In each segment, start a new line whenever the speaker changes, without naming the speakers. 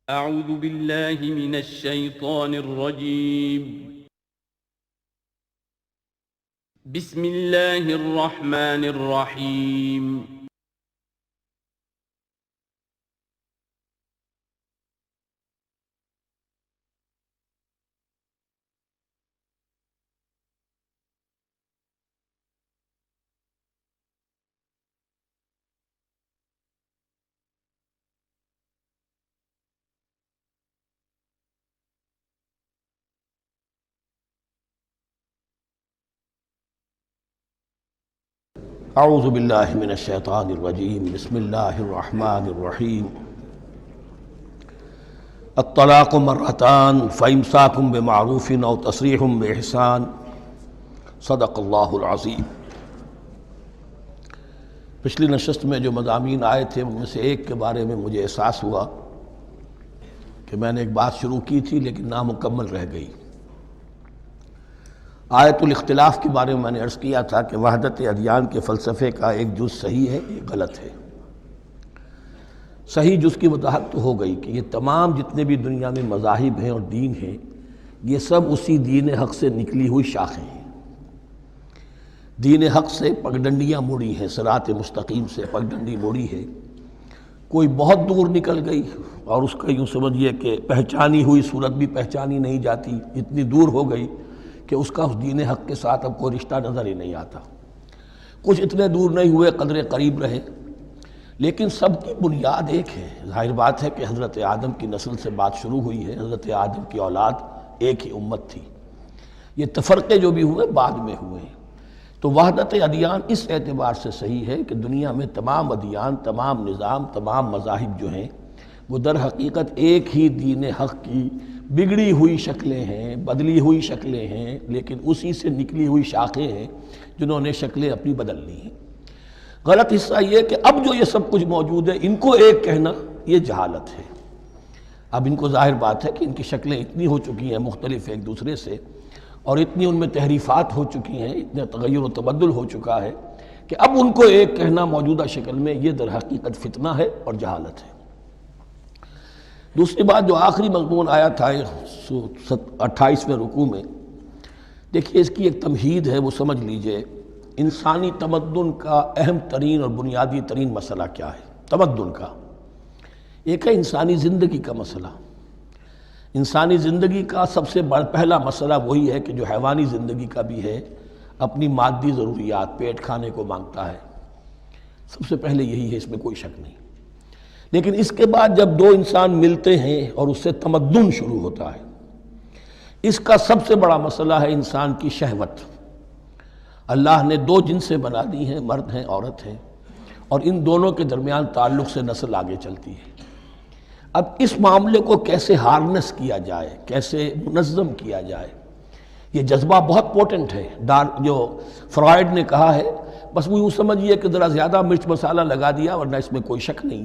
اعوذ باللہ من الشیطان الرجیم بسم اللہ الرحمن الرحیم
اعوذ باللہ من الشیطان الرجیم بسم اللہ الرحمن الرحیم الطلاق مرتان فامساک بمعروف او تسریح باحسان صدق اللہ العظیم۔ پچھلی نشست میں جو مضامین آئے تھے ان میں سے ایک کے بارے میں مجھے احساس ہوا کہ میں نے ایک بات شروع کی تھی لیکن نامکمل رہ گئی۔ آیت الاختلاف کے بارے میں نے عرض کیا تھا کہ وحدت ادیان کے فلسفے کا ایک جز صحیح ہے، ایک غلط ہے۔ صحیح جز کی وضاحت تو ہو گئی کہ یہ تمام جتنے بھی دنیا میں مذاہب ہیں اور دین ہیں یہ سب اسی دین حق سے نکلی ہوئی شاخیں ہیں۔ دین حق سے پگڈنڈیاں مڑی ہیں، صراط مستقیم سے پگڈنڈی مڑی ہے، کوئی بہت دور نکل گئی اور اس کا یوں سمجھیے کہ پہچانی ہوئی صورت بھی پہچانی نہیں جاتی، اتنی دور ہو گئی کہ اس کا اس دین حق کے ساتھ اب کوئی رشتہ نظر ہی نہیں آتا۔ کچھ اتنے دور نہیں ہوئے، قدرے قریب رہے، لیکن سب کی بنیاد ایک ہے۔ ظاہر بات ہے کہ حضرت آدم کی نسل سے بات شروع ہوئی ہے، حضرت آدم کی اولاد ایک ہی امت تھی۔ یہ تفرقے جو بھی ہوئے بعد میں ہوئے ہیں۔ تو وحدت ادیان اس اعتبار سے صحیح ہے کہ دنیا میں تمام ادیان، تمام نظام، تمام مذاہب جو ہیں وہ در حقیقت ایک ہی دین حق کی بگڑی ہوئی شکلیں ہیں، بدلی ہوئی شکلیں ہیں، لیکن اسی سے نکلی ہوئی شاخیں ہیں جنہوں نے شکلیں اپنی بدل لی ہیں۔ غلط حصہ یہ کہ اب جو یہ سب کچھ موجود ہے ان کو ایک کہنا یہ جہالت ہے۔ اب ان کو ظاہر بات ہے کہ ان کی شکلیں اتنی ہو چکی ہیں مختلف ایک دوسرے سے، اور اتنی ان میں تحریفات ہو چکی ہیں، اتنا تغیر و تبدل ہو چکا ہے کہ اب ان کو ایک کہنا موجودہ شکل میں یہ در حقیقت فتنہ ہے اور جہالت ہے۔ دوسری بات جو آخری مضمون آیا تھا 28ویں رکوع میں، دیکھیے اس کی ایک تمہید ہے، وہ سمجھ لیجئے۔ انسانی تمدن کا اہم ترین اور بنیادی ترین مسئلہ کیا ہے تمدن کا؟ ایک ہے انسانی زندگی کا مسئلہ۔ انسانی زندگی کا سب سے پہلا مسئلہ وہی ہے کہ جو حیوانی زندگی کا بھی ہے، اپنی مادی ضروریات، پیٹ کھانے کو مانگتا ہے، سب سے پہلے یہی ہے، اس میں کوئی شک نہیں۔ لیکن اس کے بعد جب دو انسان ملتے ہیں اور اس سے تمدن شروع ہوتا ہے، اس کا سب سے بڑا مسئلہ ہے انسان کی شہوت۔ اللہ نے دو جنسیں بنا دی ہیں، مرد ہیں، عورت ہیں، اور ان دونوں کے درمیان تعلق سے نسل آگے چلتی ہے۔ اب اس معاملے کو کیسے ہارنس کیا جائے، کیسے منظم کیا جائے، یہ جذبہ بہت پوٹنٹ ہے۔ جو فرائڈ نے کہا ہے، بس وہ یوں سمجھیے کہ ذرا زیادہ مرچ مسالہ لگا دیا، ورنہ اس میں کوئی شک نہیں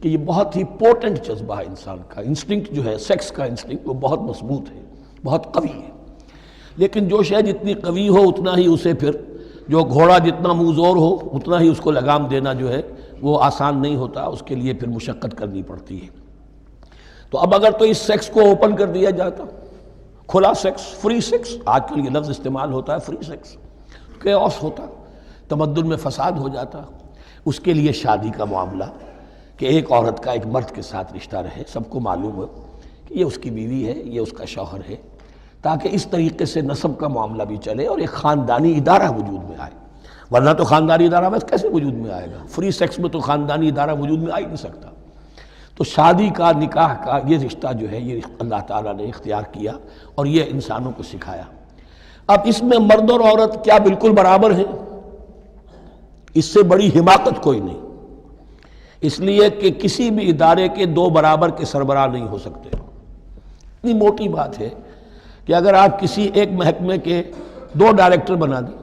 کہ یہ بہت ہی پوٹنٹ جذبہ ہے انسان کا۔ انسٹنکٹ جو ہے، سیکس کا انسٹنکٹ، وہ بہت مضبوط ہے، بہت قوی ہے۔ لیکن جو شے جتنی قوی ہو اتنا ہی اسے پھر، جو گھوڑا جتنا منہ زور ہو اتنا ہی اس کو لگام دینا جو ہے وہ آسان نہیں ہوتا، اس کے لیے پھر مشقت کرنی پڑتی ہے۔ تو اب اگر تو اس سیکس کو اوپن کر دیا جاتا، کھلا سیکس، فری سیکس، آج کل یہ لفظ استعمال ہوتا ہے، فری سیکس، کیوس ہوتا، تمدن میں فساد ہو جاتا۔ اس کے لیے شادی کا معاملہ کہ ایک عورت کا ایک مرد کے ساتھ رشتہ رہے، سب کو معلوم ہو کہ یہ اس کی بیوی ہے، یہ اس کا شوہر ہے، تاکہ اس طریقے سے نسب کا معاملہ بھی چلے اور ایک خاندانی ادارہ وجود میں آئے۔ ورنہ تو خاندانی ادارہ بس کیسے وجود میں آئے گا؟ فری سیکس میں تو خاندانی ادارہ وجود میں آ ہی نہیں سکتا۔ تو شادی کا، نکاح کا یہ رشتہ جو ہے یہ اللہ تعالیٰ نے اختیار کیا اور یہ انسانوں کو سکھایا۔ اب اس میں مرد اور عورت کیا بالکل برابر ہیں؟ اس سے بڑی حماقت کوئی نہیں، اس لیے کہ کسی بھی ادارے کے دو برابر کے سربراہ نہیں ہو سکتے۔ اتنی موٹی بات ہے کہ اگر آپ کسی ایک محکمے کے دو ڈائریکٹر بنا دیں،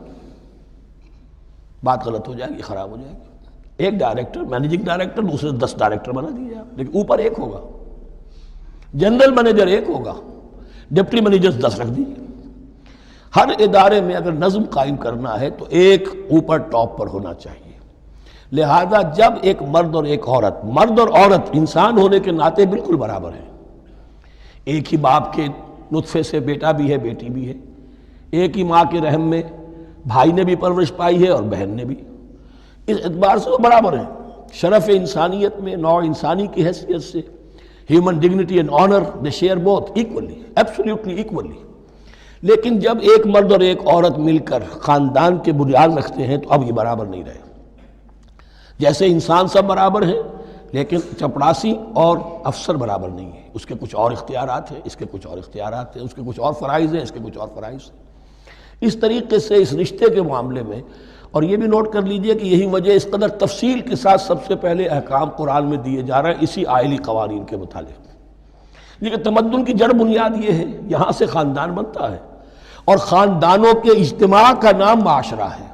بات غلط ہو جائے گی، خراب ہو جائے گی۔ ایک ڈائریکٹر، مینیجنگ ڈائریکٹر، دوسرے 10 ڈائریکٹر بنا دیجیے آپ، لیکن اوپر ایک ہوگا، جنرل مینیجر ایک ہوگا، ڈپٹی مینیجر 10 رکھ دیجیے۔ ہر ادارے میں اگر نظم قائم کرنا ہے تو ایک اوپر ٹاپ پر ہونا چاہیے۔ لہذا جب ایک مرد اور ایک عورت، مرد اور عورت انسان ہونے کے ناطے بالکل برابر ہیں، ایک ہی باپ کے نطفے سے بیٹا بھی ہے بیٹی بھی ہے، ایک ہی ماں کے رحم میں بھائی نے بھی پرورش پائی ہے اور بہن نے بھی، اس اعتبار سے وہ برابر ہیں، شرف انسانیت میں، نوع انسانی کی حیثیت سے، human dignity and honour they share both equally, absolutely equally. لیکن جب ایک مرد اور ایک عورت مل کر خاندان کے بنیاد رکھتے ہیں تو اب یہ برابر نہیں رہے۔ جیسے انسان سب برابر ہیں لیکن چپڑاسی اور افسر برابر نہیں ہے، اس کے کچھ اور اختیارات ہیں، اس کے کچھ اور اختیارات ہیں، اس کے کچھ اور فرائض ہیں، اس کے کچھ اور فرائض ہیں۔ اس طریقے سے اس رشتے کے معاملے میں، اور یہ بھی نوٹ کر لیجئے کہ یہی وجہ اس قدر تفصیل کے ساتھ سب سے پہلے احکام قرآن میں دیے جا رہے ہیں اسی آئلی قوانین کے متعلق۔ لیکن تمدن کی جڑ بنیاد یہ ہے، یہاں سے خاندان بنتا ہے، اور خاندانوں کے اجتماع کا نام معاشرہ ہے۔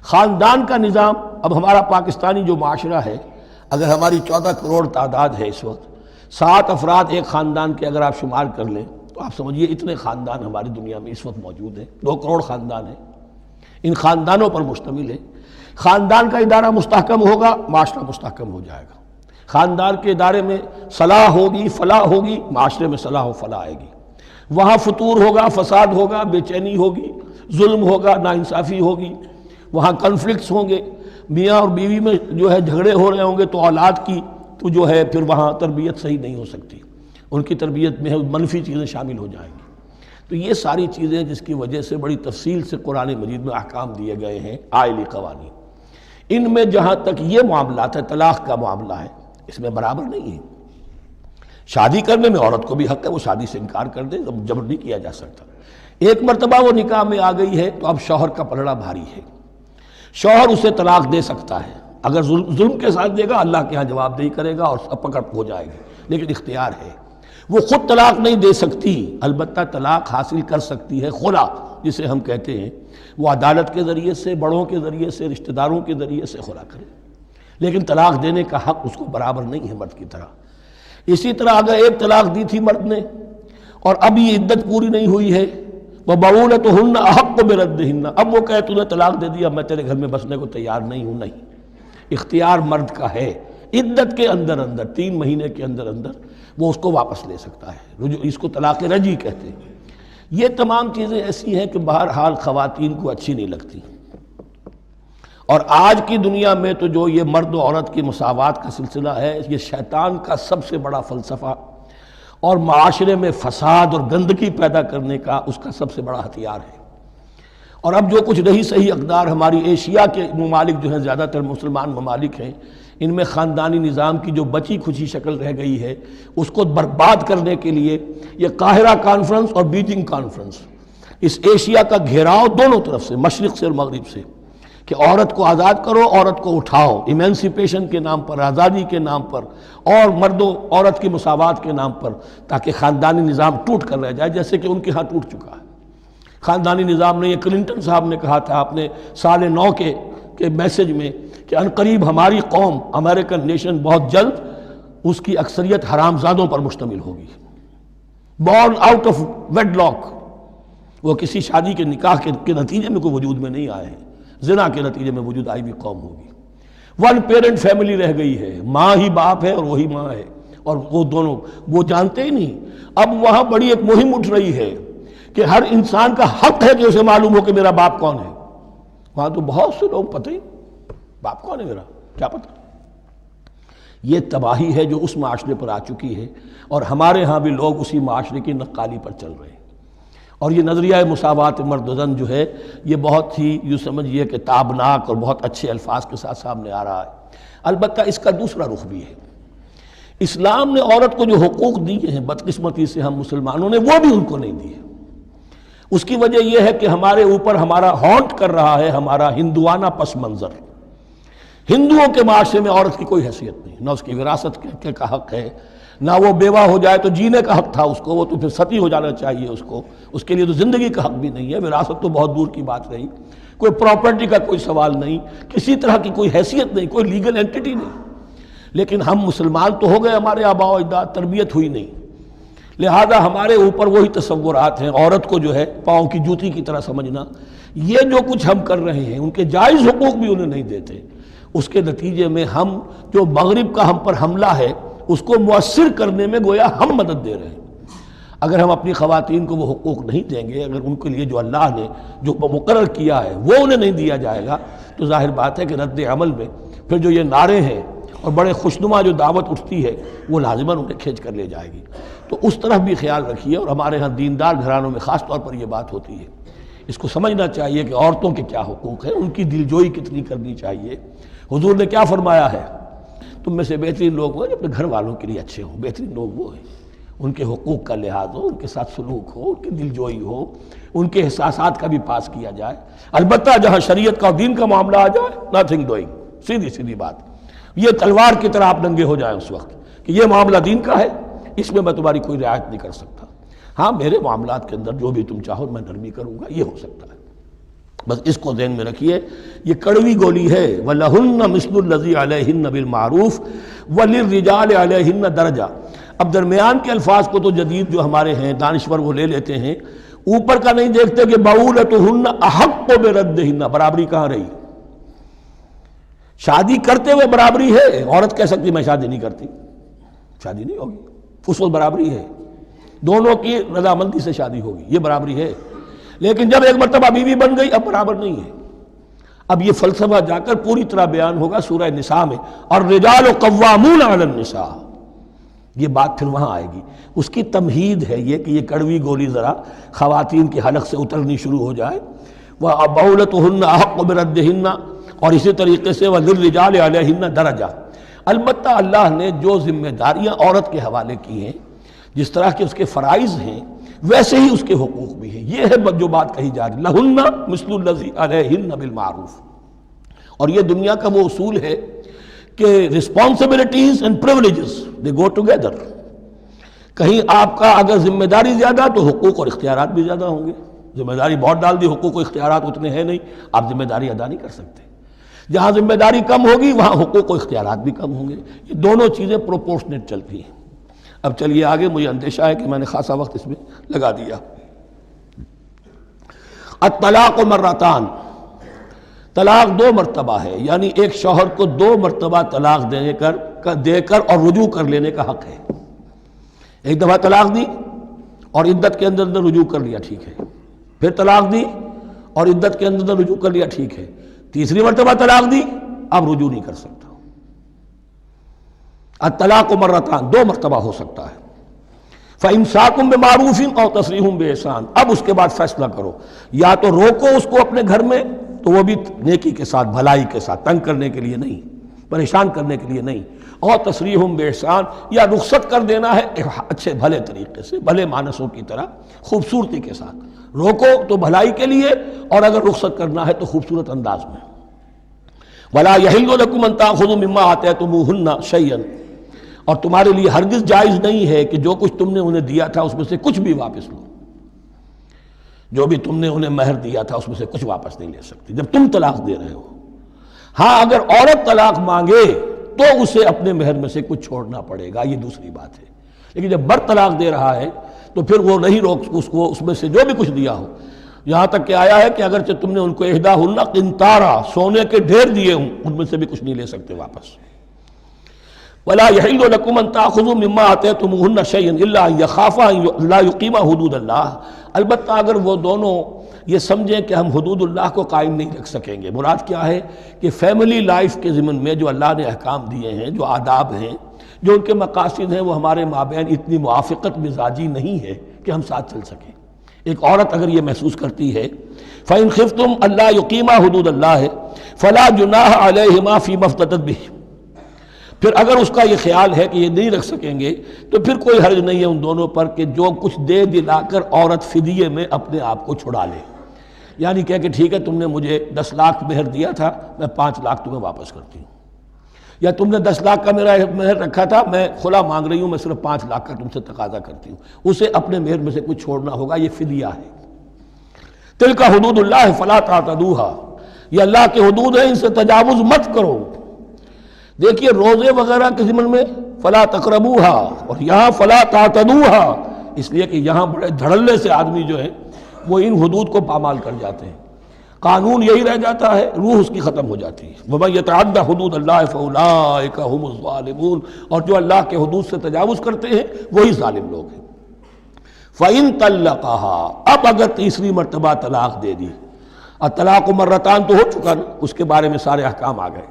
خاندان کا نظام، اب ہمارا پاکستانی جو معاشرہ ہے، اگر ہماری 14 کروڑ تعداد ہے اس وقت، 7 افراد ایک خاندان کے اگر آپ شمار کر لیں تو آپ سمجھیے اتنے خاندان ہماری دنیا میں اس وقت موجود ہیں، 2 کروڑ خاندان ہیں، ان خاندانوں پر مشتمل ہے۔ خاندان کا ادارہ مستحکم ہوگا، معاشرہ مستحکم ہو جائے گا۔ خاندان کے ادارے میں صلاح ہوگی، فلاح ہوگی، معاشرے میں صلاح و فلاح آئے گی۔ وہاں فتور ہوگا، فساد ہوگا، بے چینی ہوگی، ظلم ہوگا، ناانصافی ہوگی، وہاں کنفلکٹس ہوں گے، میاں اور بیوی میں جو ہے جھگڑے ہو رہے ہوں گے تو اولاد کی تو جو ہے پھر وہاں تربیت صحیح نہیں ہو سکتی، ان کی تربیت میں منفی چیزیں شامل ہو جائیں گی۔ تو یہ ساری چیزیں جس کی وجہ سے بڑی تفصیل سے قرآن مجید میں احکام دیے گئے ہیں آئلی قوانین، ان میں جہاں تک یہ معاملات ہے، طلاق کا معاملہ ہے، اس میں برابر نہیں ہے۔ شادی کرنے میں عورت کو بھی حق ہے، وہ شادی سے انکار کر دے، جبر نہیں کیا جا سکتا۔ ایک مرتبہ وہ نکاح میں آ گئی ہے تو اب شوہر کا پلڑا بھاری ہے، شوہر اسے طلاق دے سکتا ہے، اگر ظلم کے ساتھ دے گا اللہ کے ہاں جواب دہی کرے گا اور پکڑ ہو جائے گی، لیکن اختیار ہے۔ وہ خود طلاق نہیں دے سکتی، البتہ طلاق حاصل کر سکتی ہے، خلا جسے ہم کہتے ہیں، وہ عدالت کے ذریعے سے، بڑوں کے ذریعے سے، رشتہ داروں کے ذریعے سے خلا کرے، لیکن طلاق دینے کا حق اس کو برابر نہیں ہے مرد کی طرح۔ اسی طرح اگر ایک طلاق دی تھی مرد نے اور اب یہ عدت پوری نہیں ہوئی ہے، وَبَعُولَتُهُنَّ أَحَقُّ بِرَدِّهِنَّ، اب وہ کہے تو نے طلاق دے دیا، میں تیرے گھر میں بسنے کو تیار نہیں ہوں، نہیں، اختیار مرد کا ہے، عدت کے اندر 3 مہینے کے اندر وہ اس کو واپس لے سکتا ہے، اس کو طلاق رجعی کہتے ہیں۔ یہ تمام چیزیں ایسی ہیں کہ بہرحال خواتین کو اچھی نہیں لگتی، اور آج کی دنیا میں تو جو یہ مرد و عورت کی مساوات کا سلسلہ ہے، یہ شیطان کا سب سے بڑا فلسفہ اور معاشرے میں فساد اور گندگی پیدا کرنے کا اس کا سب سے بڑا ہتھیار ہے۔ اور اب جو کچھ رہی صحیح اقدار ہماری ایشیا کے ممالک جو ہیں، زیادہ تر مسلمان ممالک ہیں، ان میں خاندانی نظام کی جو بچی کھچی شکل رہ گئی ہے اس کو برباد کرنے کے لیے یہ قاہرہ کانفرنس اور بیجنگ کانفرنس، اس ایشیا کا گھیراؤ دونوں طرف سے، مشرق سے اور مغرب سے، کہ عورت کو آزاد کرو، عورت کو اٹھاؤ، ایمینسیپیشن کے نام پر، آزادی کے نام پر، اور مرد و عورت کی مساوات کے نام پر، تاکہ خاندانی نظام ٹوٹ کر رہ جائے، جیسے کہ ان کے ہاں ٹوٹ چکا ہے خاندانی نظام نے۔ یہ کلنٹن صاحب نے کہا تھا اپنے سال 9 کے میسج میں کہ عنقریب ہماری قوم، امریکن نیشن، بہت جلد اس کی اکثریت حرام زادوں پر مشتمل ہوگی، بورن آؤٹ آف ویڈ لاک، وہ کسی شادی کے نکاح کے نتیجے میں کوئی وجود میں نہیں آئے ہیں، زنا کے نتیجے میں وجود آئی بھی قوم ہوگی۔ 1 پیرنٹ فیملی رہ گئی ہے، ماں ہی باپ ہے اور وہی ماں ہے، اور وہ دونوں وہ جانتے ہی نہیں۔ اب وہاں بڑی ایک مہم اٹھ رہی ہے کہ ہر انسان کا حق ہے کہ اسے معلوم ہو کہ میرا باپ کون ہے۔ وہاں تو بہت سے لوگ پتہ ہی باپ کون ہے میرا، کیا پتہ۔ یہ تباہی ہے جو اس معاشرے پر آ چکی ہے، اور ہمارے ہاں بھی لوگ اسی معاشرے کی نقالی پر چل رہے ہیں۔ اور یہ نظریہ مساوات مرد و زن جو ہے یہ بہت ہی یوں سمجھیے کہ تابناک اور بہت اچھے الفاظ کے ساتھ سامنے آ رہا ہے۔ البتہ اس کا دوسرا رخ بھی ہے، اسلام نے عورت کو جو حقوق دیے ہیں بدقسمتی سے ہم مسلمانوں نے وہ بھی ان کو نہیں دیے۔ اس کی وجہ یہ ہے کہ ہمارے اوپر ہمارا ہانٹ کر رہا ہے ہمارا ہندوانہ پس منظر۔ ہندوؤں کے معاشرے میں عورت کی کوئی حیثیت نہیں، نہ اس کی وراثت کا حق ہے، نہ وہ بیوہ ہو جائے تو جینے کا حق تھا اس کو، وہ تو پھر ستی ہو جانا چاہیے اس کو، اس کے لیے تو زندگی کا حق بھی نہیں ہے، وراثت تو بہت دور کی بات رہی، کوئی پراپرٹی کا کوئی سوال نہیں، کسی طرح کی کوئی حیثیت نہیں، کوئی لیگل اینٹیٹی نہیں۔ لیکن ہم مسلمان تو ہو گئے، ہمارے آباء و اجداد، تربیت ہوئی نہیں، لہذا ہمارے اوپر وہی تصورات ہیں، عورت کو جو ہے پاؤں کی جوتی کی طرح سمجھنا۔ یہ جو کچھ ہم کر رہے ہیں ان کے جائز حقوق بھی انہیں نہیں دیتے، اس کے نتیجے میں ہم جو مغرب کا ہم پر حملہ ہے اس کو مؤثر کرنے میں گویا ہم مدد دے رہے ہیں۔ اگر ہم اپنی خواتین کو وہ حقوق نہیں دیں گے، اگر ان کے لیے جو اللہ نے جو مقرر کیا ہے وہ انہیں نہیں دیا جائے گا، تو ظاہر بات ہے کہ رد عمل میں پھر جو یہ نعرے ہیں اور بڑے خوشنما جو دعوت اٹھتی ہے وہ لازماً انہیں کھینچ کر لے جائے گی۔ تو اس طرف بھی خیال رکھیے، اور ہمارے ہاں دیندار گھرانوں میں خاص طور پر یہ بات ہوتی ہے، اس کو سمجھنا چاہیے کہ عورتوں کے کیا حقوق ہیں، ان کی دلجوئی کتنی کرنی چاہیے۔ حضور نے کیا فرمایا ہے؟ تم میں سے بہترین لوگ وہ جو اپنے گھر والوں کے لیے اچھے ہوں، بہترین لوگ وہ ہیں ان کے حقوق کا لحاظ ہو، ان کے ساتھ سلوک ہو، ان کی دلجوئی ہو، ان کے احساسات کا بھی پاس کیا جائے۔ البتہ جہاں شریعت کا اور دین کا معاملہ آ جائے، نتھنگ ڈوئنگ، سیدھی سیدھی بات، یہ تلوار کی طرح آپ ننگے ہو جائیں اس وقت کہ یہ معاملہ دین کا ہے، اس میں میں تمہاری کوئی رعایت نہیں کر سکتا، ہاں میرے معاملات کے اندر جو بھی تم چاہو میں نرمی کروں گا، یہ ہو سکتا ہے۔ بس اس کو ذہن میں رکھیے، یہ کڑوی گولی ہے۔ وَلَهُنَّ مِثْلُ الَّذِي عَلَيْهِنَّ بِالْمَعْرُوفِ وَلِلرِّجَالِ عَلَيْهِنَّ دَرَجَةٌ۔ اب درمیان کے الفاظ کو تو جدید جو ہمارے ہیں دانشور وہ لے لیتے ہیں، اوپر کا نہیں دیکھتے کہ بَعُولَتُهُنَّ أَحَقُّ بِرَدِّهِنَّ، برابری کہاں رہی؟ شادی کرتے ہوئے برابری ہے، عورت کہہ سکتی میں شادی نہیں کرتی، شادی نہیں ہوگی، اس وقت برابری ہے، دونوں کی رضامندی سے شادی ہوگی، یہ برابری ہے۔ لیکن جب ایک مرتبہ بیوی بن گئی اب برابر نہیں ہے۔ اب یہ فلسفہ جا کر پوری طرح بیان ہوگا سورہ نساء میں، اور رجال قوامون علی النساء، یہ بات پھر وہاں آئے گی۔ اس کی تمہید ہے یہ کہ یہ کڑوی گولی ذرا خواتین کی حلق سے اترنی شروع ہو جائے۔ وَبَعُولَتُهُنَّ أَحَقُّ بِرَدِّهِنَّ، اور اسی طریقے سے وَلِلرِّجَالِ عَلَيْهِنَّ دَرَجَةٌ، البتہ اللہ نے جو ذمہ داریاں عورت کے حوالے کی ہیں، جس طرح کے اس کے فرائض ہیں ویسے ہی اس کے حقوق بھی ہیں، یہ ہے جو بات کہی جا رہی، لَهُنَّ مِثْلُ الَّذِي عَلَيْهِنَّ بِالْمَعْرُوفِ۔ اور یہ دنیا کا وہ اصول ہے کہ responsibilities and privileges they go together۔ کہیں آپ کا اگر ذمہ داری زیادہ تو حقوق اور اختیارات بھی زیادہ ہوں گے، ذمہ داری بہت ڈال دی، حقوق و اختیارات اتنے ہیں نہیں، آپ ذمہ داری ادا نہیں کر سکتے۔ جہاں ذمہ داری کم ہوگی وہاں حقوق و اختیارات بھی کم ہوں گے، یہ دونوں چیزیں پروپورشنیٹ چلتی ہیں۔ اب چلیے آگے، مجھے اندیشہ ہے کہ میں نے خاصا وقت اس میں لگا دیا۔ الطلاق مرتان، طلاق دو مرتبہ ہے، یعنی ایک شوہر کو دو مرتبہ طلاق دے کر اور رجوع کر لینے کا حق ہے۔ ایک دفعہ طلاق دی اور عدت کے اندر رجوع کر لیا، ٹھیک ہے، پھر طلاق دی اور عدت کے اندر رجوع کر لیا، ٹھیک ہے، تیسری مرتبہ طلاق دی اب رجوع نہیں کر سکتا۔ الطلاق مرتان، دو مرتبہ ہو سکتا ہے۔ فَإِمْسَاكٌ بِمَعْرُوفٍ أَوْ تَسْرِيحٌ بِإِحْسَانٍ، اب اس کے بعد فیصلہ کرو، یا تو روکو اس کو اپنے گھر میں تو وہ بھی نیکی کے ساتھ، بھلائی کے ساتھ، تنگ کرنے کے لیے نہیں، پریشان کرنے کے لیے نہیں، اور تسریح بِإِحْسَان، یا رخصت کر دینا ہے اچھے بھلے طریقے سے، بھلے مانسوں کی طرح، خوبصورتی کے ساتھ، روکو تو بھلائی کے لیے، اور اگر رخصت کرنا ہے تو خوبصورت انداز میں۔ وَلَا يَحِلُّ لَكُمْ أَن تَأْخُذُوا مِمَّا آتَيْتُمُوهُنَّ شَيْئًا، اور تمہارے لیے ہرگز جائز نہیں ہے کہ جو کچھ تم نے انہیں دیا تھا اس میں سے کچھ بھی واپس لو، جو بھی تم نے انہیں مہر دیا تھا اس میں سے کچھ واپس نہیں لے سکتے جب تم طلاق دے رہے ہو۔ ہاں اگر عورت طلاق مانگے تو اسے اپنے مہر میں سے کچھ چھوڑنا پڑے گا، یہ دوسری بات ہے، لیکن جب بر طلاق دے رہا ہے تو پھر وہ نہیں روک اس کو اس میں سے جو بھی کچھ دیا ہو، یہاں تک کہ آیا ہے کہ اگرچہ تم نے ان کو احداہن قنطارا، سونے کے ڈھیر دیے ہوں، ان میں سے بھی کچھ نہیں لے سکتے واپس۔ وَلَا يَحِلُّ لَكُمْ أَن تَأْخُذُوا مِمَّا آتَيْتُمُوهُنَّ شَيْئًا إِلَّا أَن يَخَافَا أَن لَا يُقِيمَا حُدُودَ اللَّهِ، البتہ اگر وہ دونوں یہ سمجھیں کہ ہم حدود اللہ کو قائم نہیں رکھ سکیں گے۔ مراد کیا ہے کہ فیملی لائف کے ضمن میں جو اللہ نے احکام دیے ہیں، جو آداب ہیں، جو ان کے مقاصد ہیں، وہ ہمارے مابین اتنی موافقت مزاجی نہیں ہے کہ ہم ساتھ چل سکیں۔ ایک عورت اگر یہ محسوس کرتی ہے فَإِنْ خِفْتُمْ أَلَّا يُقِيمَا حُدُودَ اللَّهِ فَلَا جُنَاحَ عَلَيْهِمَا فِي مَا افْتَدَتْ بِهِ، پھر اگر اس کا یہ خیال ہے کہ یہ نہیں رکھ سکیں گے تو پھر کوئی حرج نہیں ہے ان دونوں پر کہ جو کچھ دے دلا کر عورت فدیے میں اپنے آپ کو چھڑا لے، یعنی کہہ کہ ٹھیک ہے تم نے مجھے 10 لاکھ مہر دیا تھا، میں 5 لاکھ تمہیں واپس کرتی ہوں، یا تم نے 10 لاکھ کا میرا مہر رکھا تھا، میں خلا مانگ رہی ہوں، میں صرف 5 لاکھ کا تم سے تقاضا کرتی ہوں، اسے اپنے مہر میں سے کچھ چھوڑنا ہوگا، یہ فدیہ ہے۔ تلک حدود اللہ فلا تعتدوها، یہ اللہ کے حدود ہیں، ان سے تجاوز مت کرو۔ دیکھیے روزے وغیرہ کے ضمن میں فلا تقربوها، اور یہاں فلا تعتدوها، اس لیے کہ یہاں بڑے دھڑلے سے آدمی جو ہے وہ ان حدود کو پامال کر جاتے ہیں، قانون یہی رہ جاتا ہے، روح اس کی ختم ہو جاتی ہے۔ وَمَن يَتَعَدَّ حُدُودَ اللَّهِ فَأُولَٰئِكَ هُمُ الظَّالِمُونَ، اور جو اللہ کے حدود سے تجاوز کرتے ہیں وہی ظالم لوگ ہیں۔ فَإِن طَلَّقَهَا، اب اگر تیسری مرتبہ طلاق دے دی، الطلاق مرتان تو ہو چکا نا، اس کے بارے میں سارے احکام آ گئے،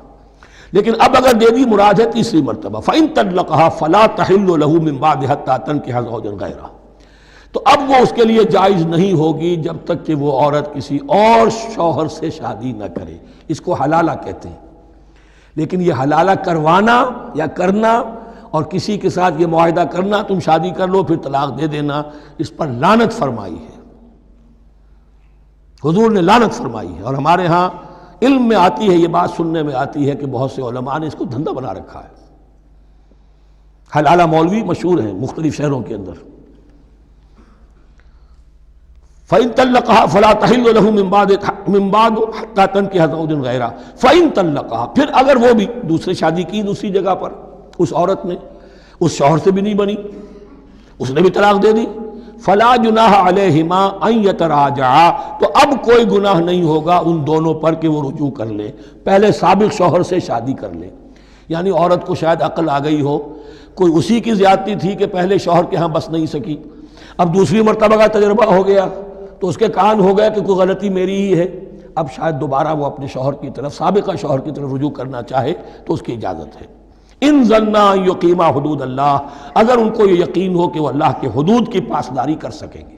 لیکن اب اگر دے دی مراد ہے تیسری مرتبہ، فَإِن طَلَّقَهَا فَلَا تَحِلُّ لَهُ مِن بَعْدِ حَتَّى تَنكِحَ زَوْجًا غَيْرَهُ، تو اب وہ اس کے لیے جائز نہیں ہوگی جب تک کہ وہ عورت کسی اور شوہر سے شادی نہ کرے۔ اس کو حلالہ کہتے ہیں، لیکن یہ حلالہ کروانا یا کرنا اور کسی کے ساتھ یہ معاہدہ کرنا تم شادی کر لو پھر طلاق دے دینا، اس پر لعنت فرمائی ہے، حضور نے لعنت فرمائی ہے۔ اور ہمارے ہاں علم میں آتی ہے، یہ بات سننے میں آتی ہے کہ بہت سے علماء نے اس کو دھندا بنا رکھا ہے۔ حلالہ مولوی مشہور ہیں مختلف شہروں کے اندر۔ فَإِن طَلَّقَهَا فَلَا تَحِلُّ لَهُ مِن بَعْدُ حَتَّى تَنكِحَ زَوْجًا غَيْرَهُ فَإِن طَلَّقَهَا، پھر اگر وہ بھی دوسری شادی کی دوسری جگہ پر، اس عورت نے اس شوہر سے بھی نہیں بنی، اس نے بھی طلاق دے دی، فَلَا جُنَاحَ عَلَيْهِمَا أَن يَتَرَاجَعَا، تو اب کوئی گناہ نہیں ہوگا ان دونوں پر کہ وہ رجوع کر لیں، پہلے سابق شوہر سے شادی کر لیں۔ یعنی عورت کو شاید عقل آ گئی ہو، کوئی اسی کی زیادتی تھی کہ پہلے شوہر کے ہاں بس نہیں سکی، اب دوسری مرتبہ کا تجربہ ہو گیا تو اس کے کان ہو گیا کہ کوئی غلطی میری ہی ہے، اب شاید دوبارہ وہ اپنے شوہر کی طرف، سابقہ شوہر کی طرف رجوع کرنا چاہے تو اس کی اجازت ہے۔ ان ظنا ان یقیما حدود اللہ، اگر ان کو یہ یقین ہو کہ وہ اللہ کے حدود کی پاسداری کر سکیں گے۔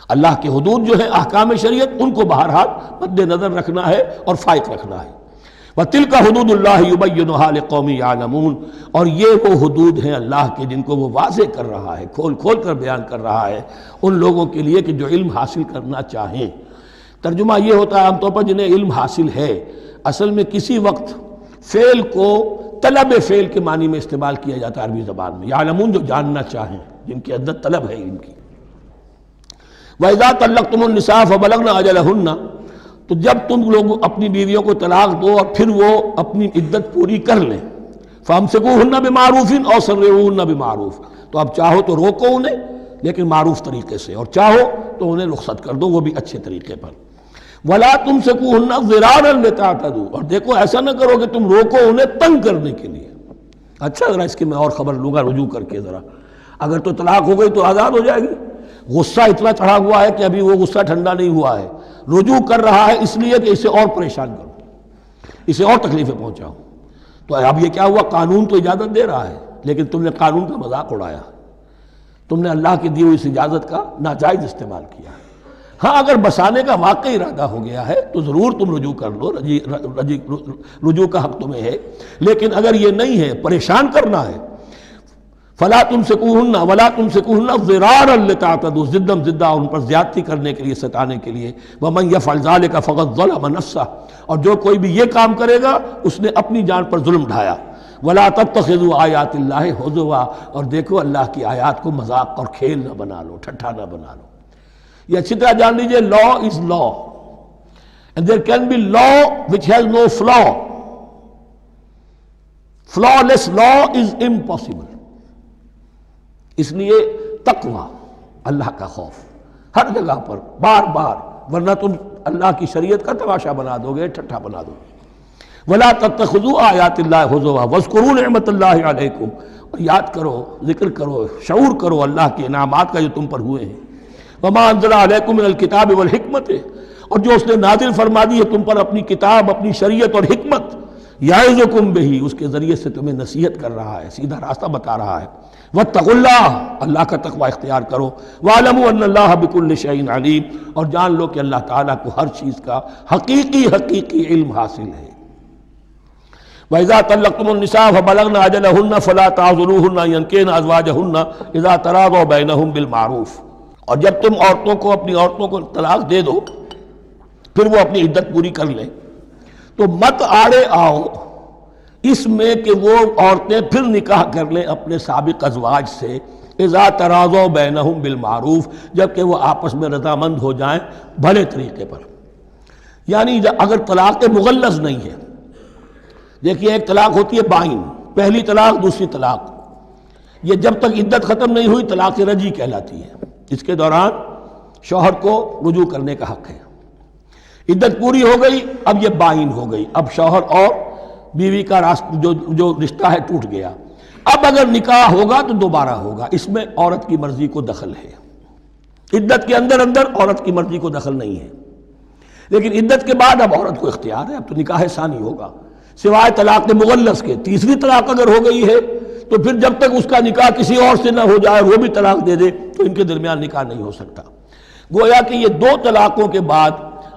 اللہ کے حدود جو ہے احکام شریعت، ان کو بہرحال مد نظر رکھنا ہے اور فائق رکھنا ہے۔ وَتِلْكَ حُدُودُ اللَّهِ يُبَيِّنُهَا لِقَوْمٍ يَعْلَمُونَ، اور یہ وہ حدود ہیں اللہ کے جن کو وہ واضح کر رہا ہے، کھول کھول کر بیان کر رہا ہے ان لوگوں کے لیے کہ جو علم حاصل کرنا چاہیں۔ ترجمہ یہ ہوتا ہے عام طور پر جنہیں علم حاصل ہے، اصل میں کسی وقت فعل کو طلب فعل کے معنی میں استعمال کیا جاتا ہے عربی زبان میں، یعلمون جو جاننا چاہیں، جن کے اندر طلب ہے علم کی۔ وَإِذَا طَلَّقْتُمُ النِّسَاءَ فَبَلَغْنَ أَجَلَهُنَّ، تو جب تم لوگ اپنی بیویوں کو طلاق دو اور پھر وہ اپنی عدت پوری کر لیں، فَأَمْسِكُوهُنَّ بِمَعْرُوفٍ أَوْ سَرِّحُوهُنَّ بِمَعْرُوفٍ، تو اب چاہو تو روکو انہیں لیکن معروف طریقے سے، اور چاہو تو انہیں رخصت کر دو وہ بھی اچھے طریقے پر۔ وَلَا تُمْسِكُوهُنَّ ضِرَارًا لِتَعْتَدُوا، اور دیکھو ایسا نہ کرو کہ تم روکو انہیں تنگ کرنے کے لیے۔ اچھا ذرا اس کی میں اور خبر لوں گا رجوع کر کے، ذرا اگر تو طلاق ہو گئی تو آزاد ہو جائے گی، غصہ اتنا چڑھا ہوا ہے کہ ابھی وہ غصہ ٹھنڈا نہیں ہوا ہے، رجوع کر رہا ہے اس لیے کہ اسے اور پریشان کروں، اسے اور تکلیفیں پہنچاؤں، تو اب یہ کیا ہوا، قانون تو اجازت دے رہا ہے لیکن تم نے قانون کا مذاق اڑایا، تم نے اللہ کی دی ہوئی اس اجازت کا ناجائز استعمال کیا۔ ہاں اگر بسانے کا واقعی ارادہ ہو گیا ہے تو ضرور تم رجوع کر لو، رجوع کا حق تمہیں ہے، لیکن اگر یہ نہیں ہے، پریشان کرنا ہے، فَلَا تُمْسِكُوهُنَّ وَلَا تُمْسِكُوهُنَّ ضِرَارًا لِتَعْتَدُوا، ضدم زدہ ان پر زیادتی کرنے کے لیے، ستانے کے لیے۔ وَمَنْ يَفْعَلْ ذَلِكَ فَقَدْ ظَلَمَ نَفْسَهُ، اور جو کوئی بھی یہ کام کرے گا اس نے اپنی جان پر ظلم ڈھایا۔ وَلَا تَتَّخِذُوا آیَاتِ اللَّهِ هُزُوًا، اور دیکھو اللہ کی آیات کو مذاق اور کھیل نہ بنا لو، ٹھٹھا نہ بنا لو۔ یہ اچھی طرح جان لیجئے، لا از لا and there can be law which has no flaw. Flawless law is impossible. اس لیے تقوی، اللہ کا خوف ہر جگہ پر بار بار، ورنہ تم اللہ کی شریعت کا تماشا بنا دو گے، ٹھٹھا بنا دو گے۔ وَلَا تَتَّخِذُوا آیَاتِ اللَّهِ هُزُوًا وَاذْكُرُوا نِعْمَتَ اللَّهِ عَلَيْكُمْ، اور یاد کرو، ذکر کرو، شعور کرو اللہ کے انعامات کا جو تم پر ہوئے ہیں۔ وَمَا أَنزَلَ عَلَيْكُمْ مِنَ الْكِتَابِ وَالْحِكْمَةِ، اور جو اس نے نازل فرما دی ہے تم پر اپنی کتاب، اپنی شریعت اور حکمت، یعظکم بہ، اس کے ذریعے سے تمہیں نصیحت کر رہا ہے، سیدھا راستہ بتا رہا ہے۔ واتقوا اللہ، اللہ کا تقوی اختیار کرو۔ وَاعْلَمُوا أَنَّ اللَّهَ بِكُلِّ شَيْءٍ عَلِيمٌ، اور جان لو کہ اللہ تعالیٰ کو ہر چیز کا حقیقی علم حاصل ہے۔ وَإِذَا طَلَّقْتُمُ النِّسَاءَ فَبَلَغْنَ أَجَلَهُنَّ فَلَا تَعْضُلُوهُنَّ أَن يَنكِحْنَ أَزْوَاجَهُنَّ إِذَا تَرَاضَوْا بَيْنَهُم بِالْمَعْرُوفِ، اور جب تم اپنی عورتوں کو طلاق دے دو پھر وہ اپنی عدت پوری کر لیں، تو مت آڑے آؤ اس میں کہ وہ عورتیں پھر نکاح کر لیں اپنے سابق ازواج سے، اذا تراضوا بینہم بالمعروف، جبکہ وہ آپس میں رضامند ہو جائیں بھلے طریقے پر۔ یعنی اگر طلاق مغلظ نہیں ہے، دیکھیے ایک طلاق ہوتی ہے بائن، پہلی طلاق دوسری طلاق، یہ جب تک عدت ختم نہیں ہوئی طلاق رجعی کہلاتی ہے، اس کے دوران شوہر کو رجوع کرنے کا حق ہے۔ عدت پوری ہو گئی، اب یہ بائن ہو گئی، اب شوہر اور بیوی کا جو رشتہ ہے ٹوٹ گیا۔ اب اگر نکاح ہوگا تو دوبارہ ہوگا، اس میں عورت کی مرضی کو دخل ہے، عدت کے اندر عورت کی مرضی کو دخل نہیں ہے، لیکن عدت کے بعد اب عورت کو اختیار ہے، اب تو نکاح ثانی ہوگا، سوائے طلاق مغلظ کے۔ تیسری طلاق اگر ہو گئی ہے تو پھر جب تک اس کا نکاح کسی اور سے نہ ہو جائے، وہ بھی طلاق دے دے، تو ان کے درمیان نکاح نہیں ہو سکتا۔ گویا کہ یہ دو طلاقوں کے بعد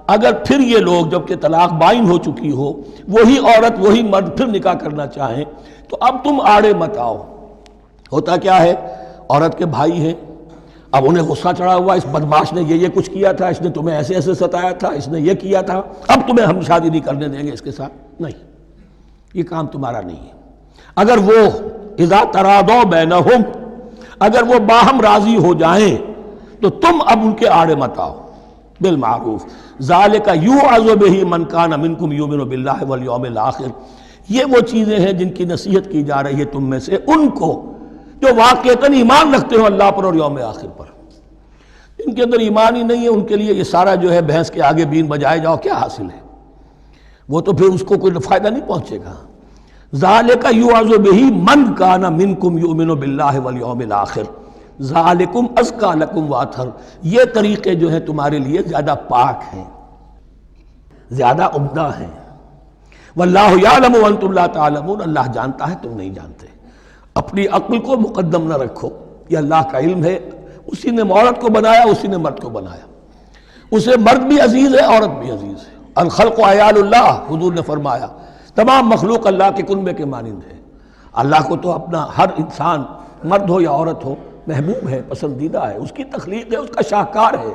اگر پھر یہ لوگ جبکہ طلاق بائن ہو چکی ہو، وہی عورت وہی مرد پھر نکاح کرنا چاہیں تو اب تم آڑے مت آؤ۔ ہوتا کیا ہے، عورت کے بھائی ہیں، اب انہیں غصہ چڑھا ہوا، اس بدماش نے یہ کچھ کیا تھا، اس نے تمہیں ایسے ایسے ستایا تھا، اس نے یہ کیا تھا، اب تمہیں ہم شادی نہیں کرنے دیں گے اس کے ساتھ، نہیں، یہ کام تمہارا نہیں ہے۔ اگر وہ اذا تراضوا بینہم، اگر وہ باہم راضی ہو جائیں تو تم اب ان کے آڑے مت آؤ، بالمعروف، ذالک یوعظ بہ من کان منکم یؤمن باللہ والیوم الآخر، یہ وہ چیزیں ہیں جن کی نصیحت کی جا رہی ہے تم میں سے ان کو جو واقعتاً ایمان رکھتے ہو اللہ پر اور یوم آخر پر۔ ان کے اندر ایمان ہی نہیں ہے، ان کے لیے یہ سارا جو ہے بھینس کے آگے بین بجائے جاؤ کیا حاصل ہے، وہ تو پھر اس کو کوئی فائدہ نہیں پہنچے گا۔ ذالک یوعظ بہ من کان منکم یؤمن باللہ والیوم الآخر ذالکم ازکی لکم واطہر، یہ طریقے جو ہیں تمہارے لیے زیادہ پاک ہیں، زیادہ عمدہ ہیں۔ واللہ یعلم وانتم لا تعلمون، اللہ جانتا ہے تم نہیں جانتے۔ اپنی عقل کو مقدم نہ رکھو، یہ اللہ کا علم ہے، اسی نے عورت کو بنایا، اسی نے مرد کو بنایا، اسے مرد بھی عزیز ہے، عورت بھی عزیز ہے۔ الخلق عیال اللہ، حضور نے فرمایا تمام مخلوق اللہ کے کنبے کے مانند ہے۔ اللہ کو تو اپنا ہر انسان مرد ہو یا عورت ہو محبوب ہے، پسندیدہ ہے، اس کی تخلیق ہے، اس کا شاہکار ہے،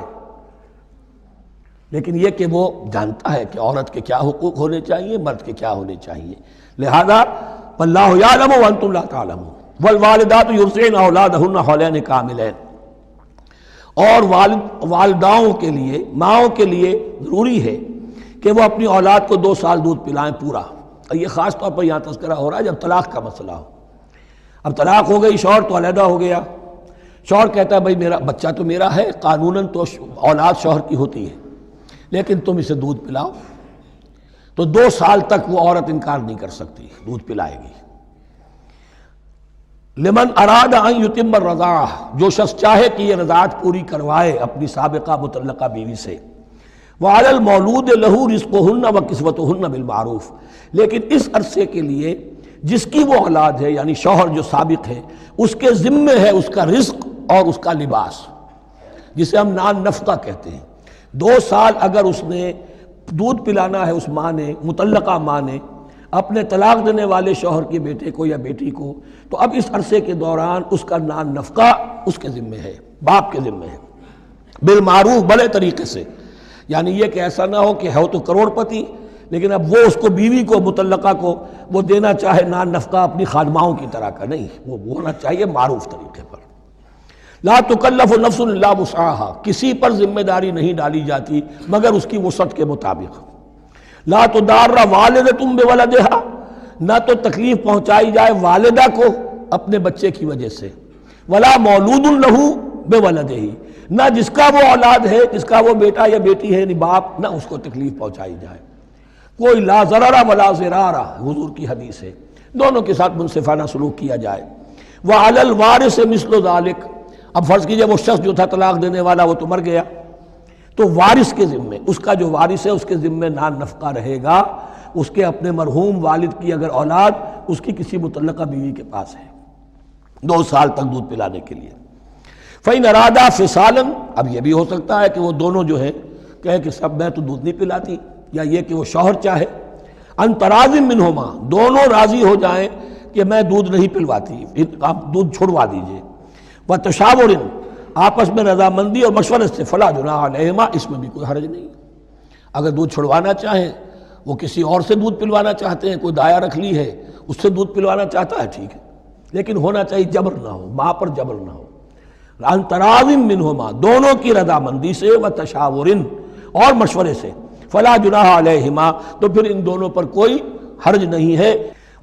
لیکن یہ کہ وہ جانتا ہے کہ عورت کے کیا حقوق ہونے چاہیے، مرد کے کیا ہونے چاہیے۔ لہذا واللہ یعلم وانتم لا تعلمون والوالدات یرضعن اولادہن حولین کاملین، اور والداؤں کے لیے، ماؤں کے لیے ضروری ہے کہ وہ اپنی اولاد کو 2 سال دودھ پلائیں پورا، اور یہ خاص طور پر یہاں تذکرہ ہو رہا ہے جب طلاق کا مسئلہ ہو۔ اب طلاق ہو گئی، شوہر تو علیحدہ ہو گیا، شوہر کہتا ہے بھائی میرا بچہ تو میرا ہے، قانوناً تو اولاد شوہر کی ہوتی ہے، لیکن تم اسے دودھ پلاؤ، تو 2 سال تک وہ عورت انکار نہیں کر سکتی، دودھ پلائے گی۔ لمن اراد ان یتم الرضاعہ، جو شخص چاہے کہ یہ رضاعت پوری کروائے اپنی سابقہ مطلقہ بیوی سے۔ وعلی المولود لہ رزقہن وکسوتہن بالمعروف، لیکن اس عرصے کے لیے جس کی وہ اولاد ہے، یعنی شوہر جو سابق ہے، اس کے ذمے ہے اس کا رزق اور اس کا لباس، جسے ہم نان نفقہ کہتے ہیں۔ 2 سال اگر اس نے دودھ پلانا ہے، اس ماں نے، مطلقہ ماں نے اپنے طلاق دینے والے شوہر کے بیٹے کو یا بیٹی کو، تو اب اس عرصے کے دوران اس کا نان نفقہ اس کے ذمے ہے، باپ کے ذمے ہے، بالمعروف، بڑے طریقے سے۔ یعنی یہ کہ ایسا نہ ہو کہ ہے تو کروڑ پتی، لیکن اب وہ اس کو بیوی کو مطلقہ کو وہ دینا چاہے نان نفقہ اپنی خادماؤں کی طرح کا، نہیں، وہ ہونا چاہیے معروف طریقے پر۔ لا تکلف نفس الا وسعها، کسی پر ذمہ داری نہیں ڈالی جاتی مگر اس کی وسعت کے مطابق۔ لا تضار والدۃ بولدہا، نہ تو تکلیف پہنچائی جائے والدہ کو اپنے بچے کی وجہ سے، ولا مولود لہ بولدہ، نہ جس کا وہ اولاد ہے، جس کا وہ بیٹا یا بیٹی ہے یعنی باپ، نہ اس کو تکلیف پہنچائی جائے۔ کوئی لا ضرر ولا ضرار، حضور کی حدیث ہے، دونوں کے ساتھ منصفانہ سلوک کیا جائے۔ وعلی الوارث مثل ذلک، اب فرض کیجئے وہ شخص جو تھا طلاق دینے والا وہ تو مر گیا، تو وارث کے ذمے، اس کا جو وارث ہے اس کے ذمے نان نفقہ رہے گا، اس کے اپنے مرحوم والد کی اگر اولاد اس کی کسی مطلقہ بیوی کے پاس ہے 2 سال تک دودھ پلانے کے لیے۔ فَإِنْ أَرَادَا فِصَالًا، اب یہ بھی ہو سکتا ہے کہ وہ دونوں جو ہیں کہے کہ سب میں تو دودھ نہیں پلاتی، یا یہ کہ وہ شوہر چاہے ان تراض منہما، دونوں راضی ہو جائیں کہ میں دودھ نہیں پلواتی، آپ دودھ چھڑوا دیجئے، وتشاور، آپس میں رضامندی اور مشورت سے، فلا جناح علیہما، اس میں بھی کوئی حرج نہیں۔ اگر دودھ چھڑوانا چاہیں، وہ کسی اور سے دودھ پلوانا چاہتے ہیں، کوئی دایا رکھ لی ہے اس سے دودھ پلوانا چاہتا ہے، ٹھیک ہے، لیکن ہونا چاہیے جبر نہ ہو، ماں پر جبر نہ ہو۔ ان تراض منہما، دونوں کی رضامندی سے، وتشاور، اور مشورے سے، فلا جناح علیہما، تو پھر ان دونوں پر کوئی حرج نہیں ہے۔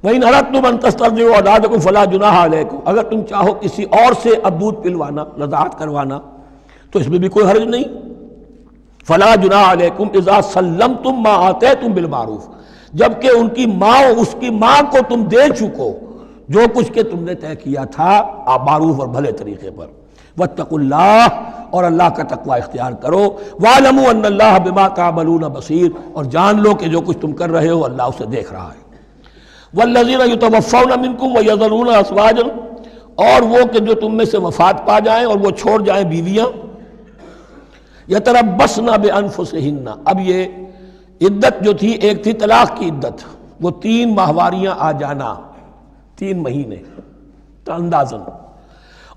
وَإِنْ أَرَدْتُمْ أَن تَسْتَرْضِعُوا أَوْلَادَكُمْ فَلَا جُنَاحَ عَلَيْكُمْ، اگر تم چاہو کسی اور سے اب دودھ پلوانا، رضاعت کروانا، تو اس میں بھی کوئی حرج نہیں۔ فَلَا جُنَاحَ عَلَيْكُمْ إِذَا سَلَّمْتُمْ مَا آتَيْتُمْ بِالْمَعْرُوف، جبکہ ان کی ماں، اس کی ماں کو تم دے چکو جو کچھ کہ تم نے طے کیا تھا معروف اور بھلے طریقے پر. واتقوا اللہ، اور اللہ کا تقوی اختیار کرو. واعلموا ان اللہ بما تعملون بصیر، اور جان لو کہ جو کچھ تم کر رہے ہو اللہ اسے دیکھ رہا ہے. والذین یتوفون منکم ویذرون ازواجا، اور وہ کہ جو تم میں سے وفات پا جائیں اور وہ چھوڑ جائیں بیویاں. یتربصن بانفسہن، اب یہ عدت جو تھی، ایک تھی طلاق کی عدت، وہ 3 ماہواریاں آ جانا، 3 مہینے اندازن،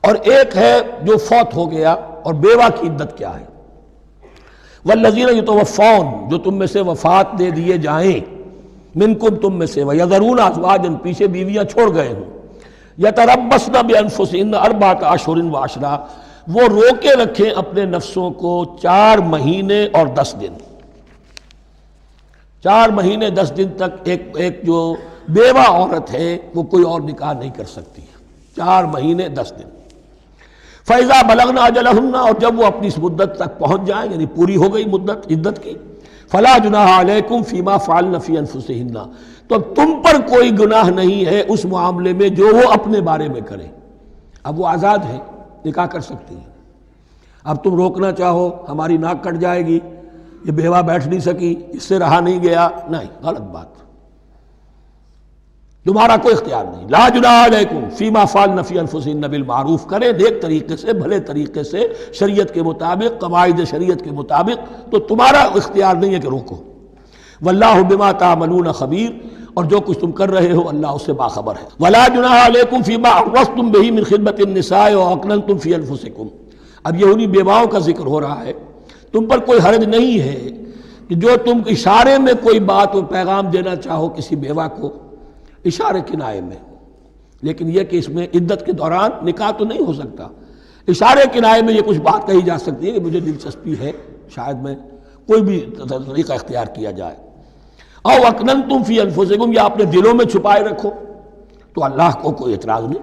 اور ایک ہے جو فوت ہو گیا، اور بیوہ کی عدت کیا ہے. والذین یتوفون، جو تم میں سے وفات دے دیے جائیں، منکم تم میں سے، ویذرون ازواجا، پیچھے بیویاں چھوڑ گئے ہوں، یتربصن بانفسہن 4 اشہر وعشرا، وہ روکے رکھیں اپنے نفسوں کو 4 مہینے اور 10 دن. 4 مہینے 10 دن تک ایک جو بیوہ عورت ہے وہ کوئی اور نکاح نہیں کر سکتی. 4 مہینے 10 دن. فَإِذَا بَلَغْنَ أَجَلَهُنَّ، اور جب وہ اپنی اس مدت تک پہنچ جائیں، یعنی پوری ہو گئی مدت عدت کی، فَلَا جُنَاحَ عَلَيْكُمْ فِي مَا فَعَلْنَ فِي أَنفُسِهِنَّ، تو تم پر کوئی گناہ نہیں ہے اس معاملے میں جو وہ اپنے بارے میں کریں. اب وہ آزاد ہے، نکاح کر سکتی ہیں. اب تم روکنا چاہو، ہماری ناک کٹ جائے گی، یہ بیوہ بیٹھ نہیں سکی، اس سے رہا نہیں گیا، نہیں، غلط بات، تمہارا کوئی اختیار نہیں. لا جناح علیکم فیما فعلن فی انفسہن بالمعروف، کریں نیک طریقے سے، بھلے طریقے سے، شریعت کے مطابق، قواعد شریعت کے مطابق، تو تمہارا اختیار نہیں ہے کہ روکو. واللہ بما تعملون خبیر، اور جو کچھ تم کر رہے ہو اللہ اس سے باخبر ہے. ولا جناح علیکم فیما عرضتم بہ من خطبۃ النساء واکننتم فی انفسکم، اب یہ انہی بیواؤں کا ذکر ہو رہا ہے. تم پر کوئی حرج نہیں ہے کہ جو تم اشارے میں کوئی بات و پیغام دینا چاہو کسی بیوہ کو، اشارے کنائے میں، لیکن یہ کہ اس میں عدت کے دوران نکاح تو نہیں ہو سکتا. اشارے کنائے میں یہ کچھ بات کہی جا سکتی ہے کہ مجھے دلچسپی ہے، شاید میں کوئی بھی طریقہ اختیار کیا جائے. او اکننتم فی انفسکم، یا اپنے دلوں میں چھپائے رکھو، تو اللہ کو کوئی اعتراض نہیں.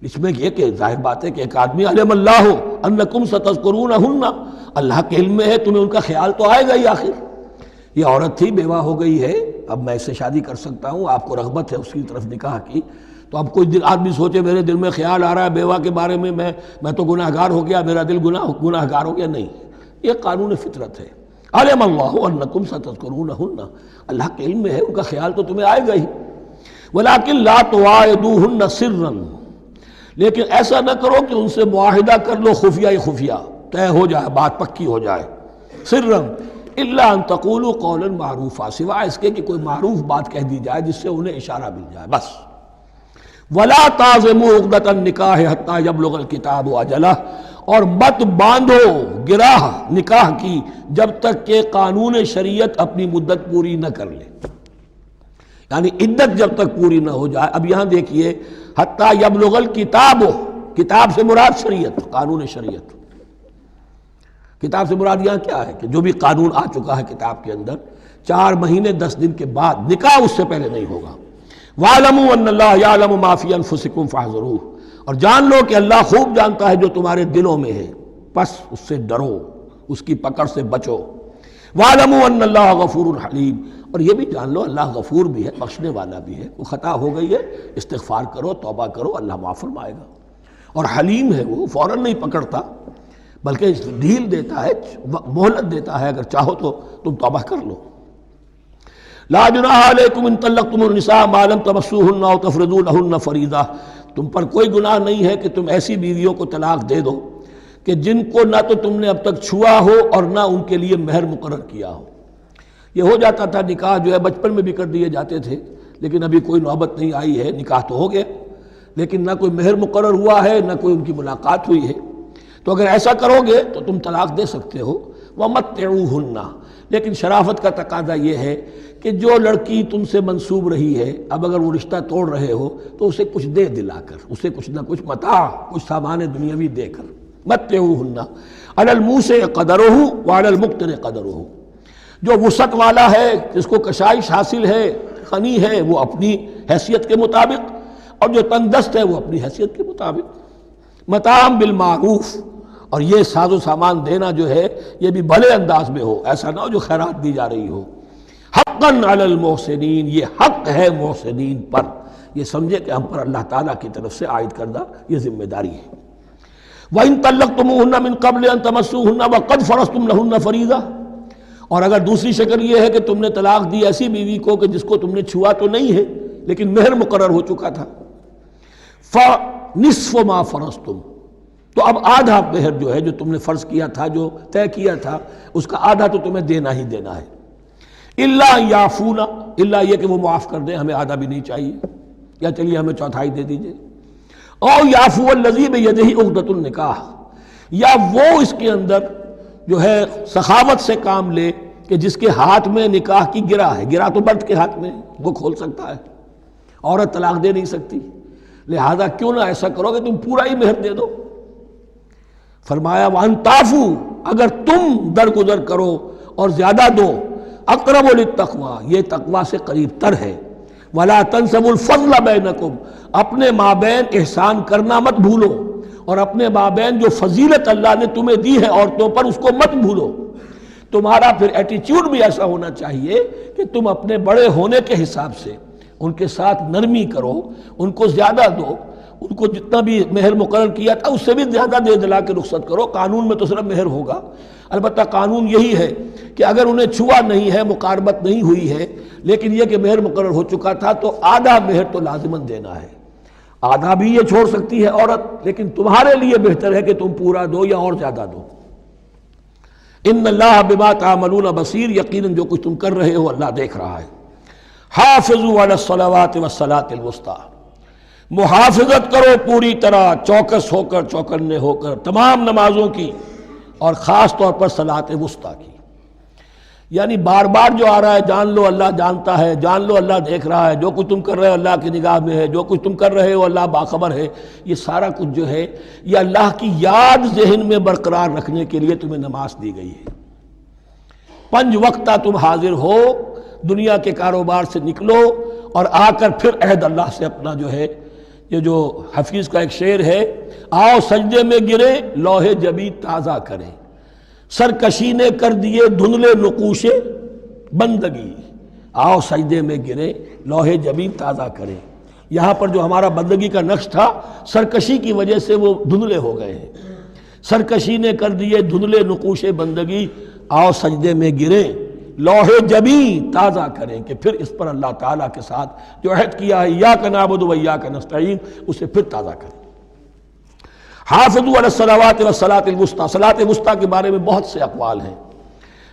اس میں یہ کہ ظاہر بات ہے کہ ایک آدمی علم اللہ انکم ستذکرونہن، اللہ کے علم میں ہے تمہیں ان کا خیال تو آئے گا ہی. آخر یہ عورت تھی، بیوہ ہو گئی ہے، اب میں اس سے شادی کر سکتا ہوں، آپ کو رغبت ہے اس کی طرف نکاح کی، تو اب کوئی آدمی سوچے میرے دل میں خیال آ رہا ہے بیوہ کے بارے میں، میں تو گناہ گار ہو گیا، میرا دل گناہ گار ہو گیا. نہیں، یہ قانون فطرت ہے. علم اللہ انکم ستذکرونہن، اللہ کے علم میں ہے ان کا خیال تو تمہیں آئے گا ہی. ولیکن لا تواعدوہن سرا، لیکن ایسا نہ کرو کہ ان سے معاہدہ کر لو خفیہ خفیہ، طے ہو جائے، بات پکی ہو جائے. سرا الا ان تقولوا قولا معروفا، سوائے اس کے کہ کوئی معروف بات کہہ دی جائے جس سے انہیں اشارہ مل جائے، بس. ولا تعزموا عقدۃ النکاح حتی یبلغ الکتاب اجلہ، اور مت باندھو گراہ نکاح کی جب تک کہ قانون شریعت اپنی مدت پوری نہ کر لے، یعنی عدت جب تک پوری نہ ہو جائے. اب یہاں دیکھیے حتی یبلغ الکتاب، کتاب سے مراد شریعت، قانون شریعت. کتاب سے مراد یہاں کیا ہے کہ جو بھی قانون آ چکا ہے کتاب کے اندر، 4 مہینے 10 دن کے بعد نکاح اس سے پہلے نہیں ہوگا. وَاعْلَمُوا أَنَّ اللَّهَ يَعْلَمُ مَا فِي أَنفُسِكُمْ فَاحْذَرُوهُ، اور جان لو کہ اللہ خوب جانتا ہے جو تمہارے دلوں میں ہے، پس اس سے ڈرو، اس کی پکڑ سے بچو. وَاعْلَمُوا أَنَّ اللَّهَ غَفُورٌ حَلِيمٌ، اور یہ بھی جان لو اللہ غفور بھی ہے، بخشنے والا بھی ہے. وہ خطا ہو گئی ہے، استغفار کرو، توبہ کرو، اللہ معاف فرمائے گا. اور حلیم ہے، وہ فوراً نہیں پکڑتا بلکہ ڈھیل دیتا ہے، مہلت دیتا ہے، اگر چاہو تو تم توبہ کر لو. لا جناح علیکم ان طلقتم النساء ما لم تمسوهن او تفرضوا لهن فریضہ، تم پر کوئی گناہ نہیں ہے کہ تم ایسی بیویوں کو طلاق دے دو کہ جن کو نہ تو تم نے اب تک چھوا ہو اور نہ ان کے لیے مہر مقرر کیا ہو. یہ ہو جاتا تھا نکاح جو ہے بچپن میں بھی کر دیے جاتے تھے، لیکن ابھی کوئی نوبت نہیں آئی ہے، نکاح تو ہو گیا لیکن نہ کوئی مہر مقرر ہوا ہے، نہ کوئی ان کی ملاقات ہوئی ہے. تو اگر ایسا کرو گے تو تم طلاق دے سکتے ہو. وَمَتِّعُوهُنَّ، لیکن شرافت کا تقاضا یہ ہے کہ جو لڑکی تم سے منسوب رہی ہے، اب اگر وہ رشتہ توڑ رہے ہو تو اسے کچھ دے دلا کر، اسے کچھ نہ کچھ متاع، کچھ سامان دنیاوی دے کر. متعوہن علی الموسع قدرہ وعلی المقتر قدرہ، جو وسعت والا ہے، جس کو کشائش حاصل ہے، غنی ہے، وہ اپنی حیثیت کے مطابق، اور جو تنگ دست ہے وہ اپنی حیثیت کے مطابق. متاعا بالمعروف، اور یہ ساز و سامان دینا جو ہے یہ بھی بھلے انداز میں ہو، ایسا نہ ہو جو خیرات دی جا رہی ہو. حقا علی المحسنین، یہ حق ہے محسنین پر، یہ سمجھے کہ ہم پر اللہ تعالیٰ کی طرف سے عائد کردہ یہ ذمہ داری ہے۔ وَإِن طَلَّقْتُمُوهُنَّ مِن قَبْلِ أَن تَمَسُّوهُنَّ وَقَدْ فَرَضْتُمْ لَهُنَّ فَرِيضَةً، اور اگر دوسری شکل یہ ہے کہ تم نے طلاق دی ایسی بیوی کو کہ جس کو تم نے چھوا تو نہیں ہے لیکن مہر مقرر ہو چکا تھا، فَنِصْفُ مَا فَرَضْتُمْ، تو اب آدھا مہر جو ہے جو تم نے فرض کیا تھا، جو طے کیا تھا، اس کا آدھا تو تمہیں دینا ہی دینا ہے۔ الا یعفونا، الا یہ کہ وہ معاف کر دیں، ہمیں آدھا بھی نہیں چاہیے، یا چلیے ہمیں چوتھائی دے دیجئے۔ او یعفو الذی بیدہ عقدۃ النکاح، یا وہ اس کے اندر جو ہے سخاوت سے کام لے کہ جس کے ہاتھ میں نکاح کی گرہ ہے، گرہ تو مرد کے ہاتھ میں ہے، وہ کھول سکتا ہے، عورت طلاق دے نہیں سکتی، لہذا کیوں نہ ایسا کرو کہ تم پورا ہی مہر دے دو۔ فرمایا وَأَن تَعْفُوا، اگر تم درگزر کرو اور زیادہ دو، اقرب للتقوی، یہ تقوی سے قریب تر ہے۔ وَلَا تَنْسَبُوا الْفَضْلَ بَيْنَكُمْ، اپنے مابین احسان کرنا مت بھولو، اور اپنے مابین جو فضیلت اللہ نے تمہیں دی ہے عورتوں پر اس کو مت بھولو۔ تمہارا پھر ایٹیچیوڈ بھی ایسا ہونا چاہیے کہ تم اپنے بڑے ہونے کے حساب سے ان کے ساتھ نرمی کرو، ان کو زیادہ دو، ان کو جتنا بھی مہر مقرر کیا تھا اس سے بھی زیادہ دے دلا کے رخصت کرو۔ قانون میں تو صرف مہر ہوگا، البتہ قانون یہی ہے کہ اگر انہیں چھوا نہیں ہے، مقاربت نہیں ہوئی ہے، لیکن یہ کہ مہر مقرر ہو چکا تھا تو آدھا مہر تو لازماً دینا ہے۔ آدھا بھی یہ چھوڑ سکتی ہے عورت، لیکن تمہارے لیے بہتر ہے کہ تم پورا دو یا اور زیادہ دو۔ ان اللہ بما تعملون بصیر، یقیناً جو کچھ تم کر رہے ہو اللہ دیکھ رہا ہے۔ حافظوا علی الصلوات والصلاۃ الوسطی، محافظت کرو پوری طرح، چوکس ہو کر، چوکنے ہو کر تمام نمازوں کی، اور خاص طور پر صلاۃ وسطیٰ کی۔ یعنی بار بار جو آ رہا ہے جان لو اللہ جانتا ہے، جان لو اللہ دیکھ رہا ہے، جو کچھ تم کر رہے ہو اللہ کی نگاہ میں ہے، جو کچھ تم کر رہے ہو اللہ باخبر ہے، یہ سارا کچھ جو ہے یہ اللہ کی یاد ذہن میں برقرار رکھنے کے لیے تمہیں نماز دی گئی ہے۔ 5 وقتہ تم حاضر ہو، دنیا کے کاروبار سے نکلو اور آ کر پھر عہد اللہ سے اپنا جو ہے، یہ جو حفیظ کا ایک شعر ہے، آؤ سجدے میں گرے لوح جبیں تازہ کریں، سرکشی نے کر دیے دھندلے نقوش بندگی، آؤ سجدے میں گرے لوح جبیں تازہ کریں۔ یہاں پر جو ہمارا بندگی کا نقش تھا سرکشی کی وجہ سے وہ دھندلے ہو گئے ہیں۔ سرکشی نے کر دیے دھندلے نقوش بندگی، آؤ سجدے میں گرے لوح جبیں تازہ کریں، کہ پھر اس پر اللہ تعالیٰ کے ساتھ جو عہد کیا ہے ایاک نعبد و ایاک نستعین اسے پھر تازہ کریں۔ حافظوا علی الصلوات والصلاۃ الوسطی، صلاۃ وسطیٰ کے بارے میں بہت سے اقوال ہیں،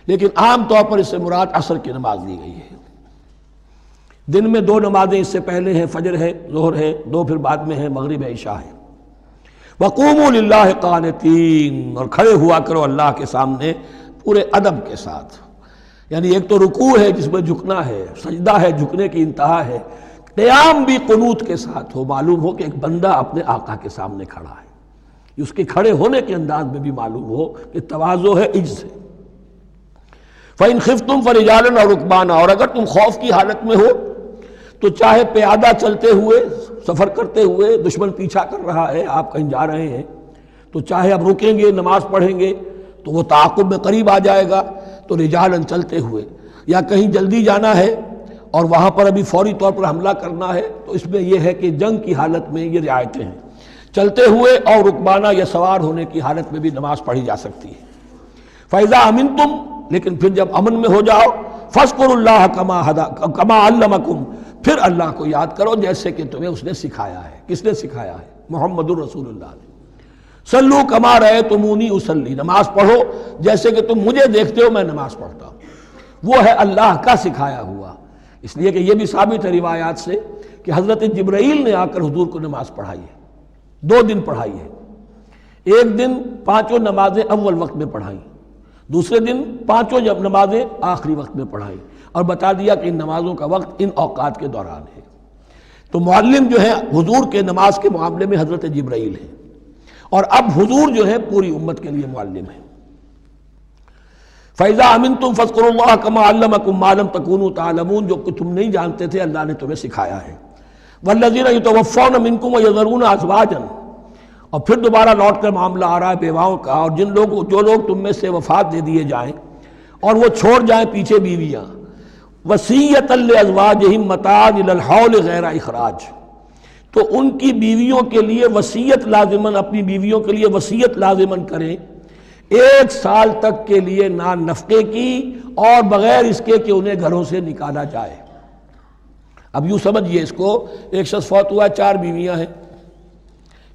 لیکن عام طور پر اس سے مراد عصر کی نماز لی گئی ہے۔ دن میں 2 نمازیں اس سے پہلے ہیں، فجر ہے، ظہر ہے، 2 پھر بعد میں ہیں، مغرب ہے، عشاء ہے۔ وقوموا للہ قانتین، اور کھڑے ہوا کرو اللہ کے سامنے پورے ادب کے ساتھ۔ یعنی ایک تو رکوع ہے جس میں جھکنا ہے، سجدہ ہے جھکنے کی انتہا ہے، قیام بھی قنوت کے ساتھ ہو، معلوم ہو کہ ایک بندہ اپنے آقا کے سامنے کھڑا ہے، اس کے کھڑے ہونے کے انداز میں بھی معلوم ہو کہ تواضع ہے، عجز ہے۔ فَإِنْ خِفْتُمْ فَرِجَالًا أَوْ رُكْبَانًا، اور اگر تم خوف کی حالت میں ہو تو چاہے پیادہ چلتے ہوئے، سفر کرتے ہوئے، دشمن پیچھا کر رہا ہے، آپ کہیں جا رہے ہیں تو چاہے اب رکیں گے نماز پڑھیں گے تو وہ تعاقب میں قریب آ جائے گا، تو رجالن چلتے ہوئے، یا کہیں جلدی جانا ہے اور وہاں پر ابھی فوری طور پر حملہ کرنا ہے تو اس میں یہ ہے کہ جنگ کی حالت میں یہ رعایتیں ہیں، چلتے ہوئے اور رکبانہ یا سوار ہونے کی حالت میں بھی نماز پڑھی جا سکتی ہے۔ فَإِذَا أَمِنْتُمْ، لیکن پھر جب امن میں ہو جاؤ، فَاذْكُرُوا اللَّهَ كَمَا عَلَّمَكُمْ، پھر اللہ کو یاد کرو جیسے کہ تمہیں اس نے سکھایا ہے۔ کس نے سکھایا ہے؟ محمد الرسول اللہ نے۔ صلو کما رأیتمونی اصلی، نماز پڑھو جیسے کہ تم مجھے دیکھتے ہو میں نماز پڑھتا ہوں۔ وہ ہے اللہ کا سکھایا ہوا، اس لیے کہ یہ بھی ثابت ہے روایات سے کہ حضرت جبرائیل نے آ کر حضور کو نماز پڑھائی ہے، 2 دن پڑھائی ہے۔ ایک دن 5 نمازیں اول وقت میں پڑھائیں، دوسرے دن 5 نمازیں آخری وقت میں پڑھائیں، اور بتا دیا کہ ان نمازوں کا وقت ان اوقات کے دوران ہے۔ تو معلم جو ہے حضور کے نماز کے معاملے میں حضرت جبرائیل ہے، اور اب حضور جو ہے پوری امت کے لیے معلم ہے۔ فَإِذَا أَمِنْتُمْ فَاذْكُرُوا اللَّهَ كَمَا عَلَّمَكُمْ مَا لَمْ تَكُونُوا تَعْلَمُونَ، جو کہ تم نہیں جانتے تھے اللہ نے تمہیں سکھایا ہے۔ وَالَّذِينَ يُتَوَفَّوْنَ مِنْكُمْ وَيَذَرُونَ أَزْوَاجًا، اور پھر دوبارہ لوٹ کر معاملہ آ رہا ہے بیواؤں کا، اور جو لوگ تم میں سے وفات دے دیے جائیں اور وہ چھوڑ جائیں پیچھے بیویاں، وَصِيَّةً لِأَزْوَاجِهِمْ مَتَاعًا إِلَى الْحَوْلِ غَيْرَ إِخْرَاجٍ، تو ان کی بیویوں کے لیے وصیت لازماً، اپنی بیویوں کے لیے وصیت لازماً کریں 1 سال تک کے لیے نان نفقے کی، اور بغیر اس کے کہ انہیں گھروں سے نکالا جائے۔ اب یوں سمجھیے اس کو، ایک شخص فوت ہوا، 4 بیویاں ہیں،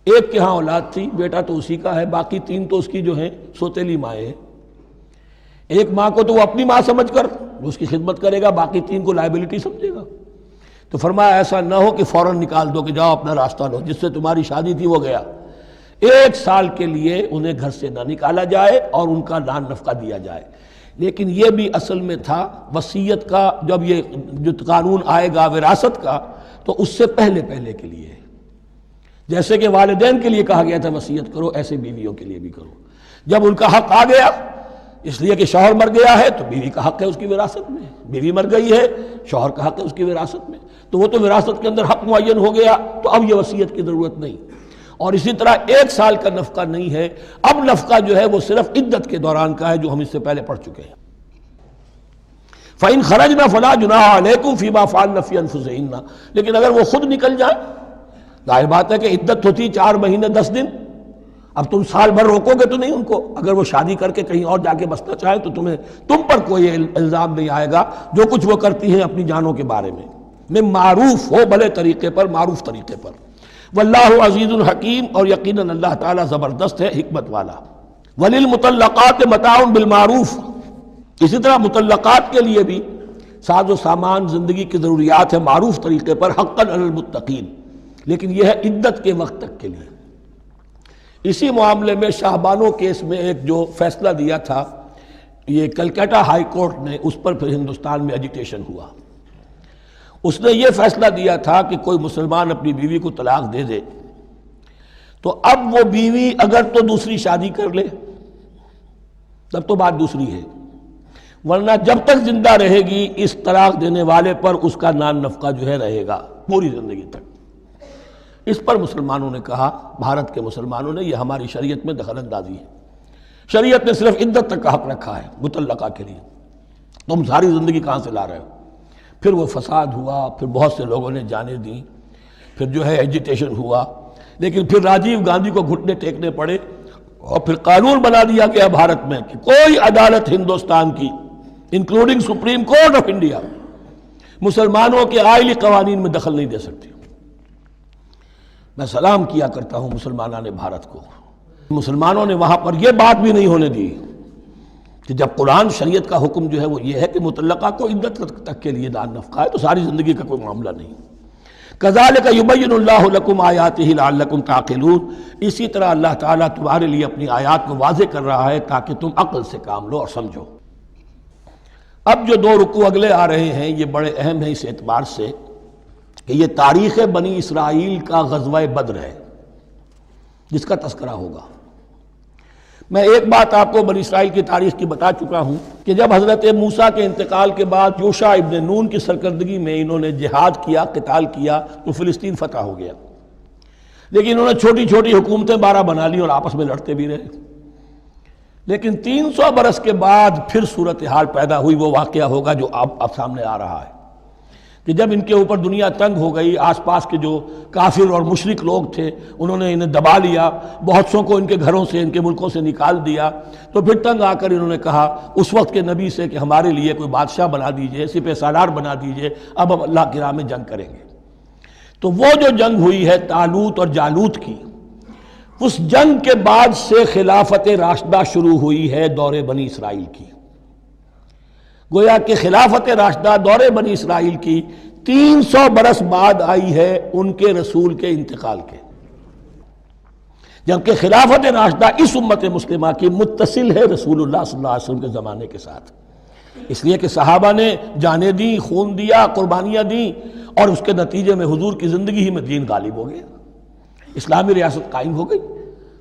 ایک کے ہاں اولاد تھی، بیٹا تو اسی کا ہے، باقی 3 تو اس کی جو ہیں سوتیلی مائیں ہیں۔ ایک ماں کو تو وہ اپنی ماں سمجھ کر اس کی خدمت کرے گا، باقی 3 کو لائبلٹی سمجھے گا۔ تو فرمایا ایسا نہ ہو کہ فوراً نکال دو کہ جاؤ اپنا راستہ لو، جس سے تمہاری شادی تھی وہ گیا۔ 1 سال کے لیے انہیں گھر سے نہ نکالا جائے اور ان کا نان نفقہ دیا جائے۔ لیکن یہ بھی اصل میں تھا وصیت کا، جب یہ جو قانون آئے گا وراثت کا تو اس سے پہلے کے لیے ہے۔ جیسے کہ والدین کے لیے کہا گیا تھا وصیت کرو، ایسے بیویوں کے لیے بھی کرو۔ جب ان کا حق آ گیا، اس لیے کہ شوہر مر گیا ہے تو بیوی کا حق ہے اس کی وراثت میں، بیوی مر گئی ہے شوہر کا حق ہے اس کی وراثت میں، تو وہ تو وراثت کے اندر حق معین ہو گیا، تو اب یہ وصیت کی ضرورت نہیں۔ اور اسی طرح 1 سال کا نفقہ نہیں ہے، اب نفقہ جو ہے وہ صرف عدت کے دوران کا ہے، جو ہم اس سے پہلے پڑھ چکے ہیں۔ فَإِنْ خَرَجْنَا فَلَا جُنَاحَ عَلَيْكُمْ فِي مَا فَعَلْنَ فِي أَنفُسِهِنَّ، لیکن اگر وہ خود نکل جائیں، ظاہر بات ہے کہ عدت ہوتی 4 مہینے 10 دن، اب تم سال بھر روکو گے تو نہیں ان کو، اگر وہ شادی کر کے کہیں اور جا کے بسنا چاہیں تو تم پر کوئی الزام نہیں آئے گا، جو کچھ وہ کرتی ہیں اپنی جانوں کے بارے میں معروف ہو، بھلے طریقے پر، معروف طریقے پر۔ واللہ عزیز الحکیم، اور یقیناً اللہ تعالیٰ زبردست ہے، حکمت والا۔ وللمطلقات متاع بالمعروف، اسی طرح مطلقات کے لیے بھی ساز و سامان زندگی کی ضروریات ہے معروف طریقے پر، حقاً علی المتقین، لیکن یہ ہے عدت کے وقت تک کے لیے۔ اسی معاملے میں شاہ بانو کیس میں ایک جو فیصلہ دیا تھا، یہ کلکتہ ہائی کورٹ نے، اس پر پھر ہندوستان میں ایجیٹیشن ہوا۔ اس نے یہ فیصلہ دیا تھا کہ کوئی مسلمان اپنی بیوی کو طلاق دے دے تو اب وہ بیوی اگر تو دوسری شادی کر لے تب تو بات دوسری ہے، ورنہ جب تک زندہ رہے گی اس طلاق دینے والے پر اس کا نان نفقہ جو ہے رہے گا پوری زندگی تک۔ اس پر مسلمانوں نے کہا، بھارت کے مسلمانوں نے، یہ ہماری شریعت میں دخل اندازی ہے، شریعت نے صرف عدت تک کا حق رکھا ہے مطلقہ کے لیے، تم ساری زندگی کہاں سے لا رہے ہو؟ پھر وہ فساد ہوا، پھر بہت سے لوگوں نے جانیں دیں، پھر جو ہے ایجیٹیشن ہوا، لیکن پھر راجیو گاندھی کو گھٹنے ٹیکنے پڑے، اور پھر قانون بنا دیا گیا بھارت میں کہ کوئی عدالت ہندوستان کی including supreme court of India مسلمانوں کے آئلی قوانین میں دخل نہیں دے سکتی۔ میں سلام کیا کرتا ہوں مسلمانان بھارت کو، مسلمانوں نے وہاں پر یہ بات بھی نہیں ہونے دی کہ جب قرآن شریعت کا حکم جو ہے وہ یہ ہے کہ مطلقہ کو عدت تک کے لیے نان نفقہ ہے تو ساری زندگی کا کوئی معاملہ نہیں۔ کذالک یبین اللہ لکم آیاتہ لعلکم تعقلون، اسی طرح اللہ تعالیٰ تمہارے لیے اپنی آیات کو واضح کر رہا ہے تاکہ تم عقل سے کام لو اور سمجھو۔ اب جو 2 رکوع اگلے آ رہے ہیں یہ بڑے اہم ہیں اس اعتبار سے کہ یہ تاریخ بنی اسرائیل کا غزوہ بدر ہے جس کا تذکرہ ہوگا۔ میں ایک بات آپ کو بنی اسرائیل کی تاریخ کی بتا چکا ہوں کہ جب حضرت موسیٰ کے انتقال کے بعد یوشع ابن نون کی سرکردگی میں انہوں نے جہاد کیا، قتال کیا تو فلسطین فتح ہو گیا، لیکن انہوں نے چھوٹی چھوٹی حکومتیں 12 بنا لی اور آپس میں لڑتے بھی رہے۔ لیکن 300 برس کے بعد پھر صورتحال پیدا ہوئی، وہ واقعہ ہوگا جو اب سامنے آ رہا ہے کہ جب ان کے اوپر دنیا تنگ ہو گئی، آس پاس کے جو کافر اور مشرک لوگ تھے انہوں نے انہیں دبا لیا، بہت سو کو ان کے گھروں سے، ان کے ملکوں سے نکال دیا، تو پھر تنگ آ کر انہوں نے کہا اس وقت کے نبی سے کہ ہمارے لیے کوئی بادشاہ بنا دیجئے، سپہ سالار بنا دیجئے، اب ہم اللہ کی راہ میں جنگ کریں گے۔ تو وہ جو جنگ ہوئی ہے طالوت اور جالوت کی، اس جنگ کے بعد سے خلافت راشدہ شروع ہوئی ہے دور بنی اسرائیل کی۔ گویا کہ خلافت راشدہ دور بنی اسرائیل کی 300 برس بعد آئی ہے ان کے رسول کے انتقال کے، جبکہ خلافت راشدہ اس امت مسلمہ کی متصل ہے رسول اللہ صلی اللہ علیہ وسلم کے زمانے کے ساتھ، اس لیے کہ صحابہ نے جانیں دیں، خون دیا، قربانیاں دیں، اور اس کے نتیجے میں حضور کی زندگی ہی میں دین غالب ہو گیا، اسلامی ریاست قائم ہو گئی۔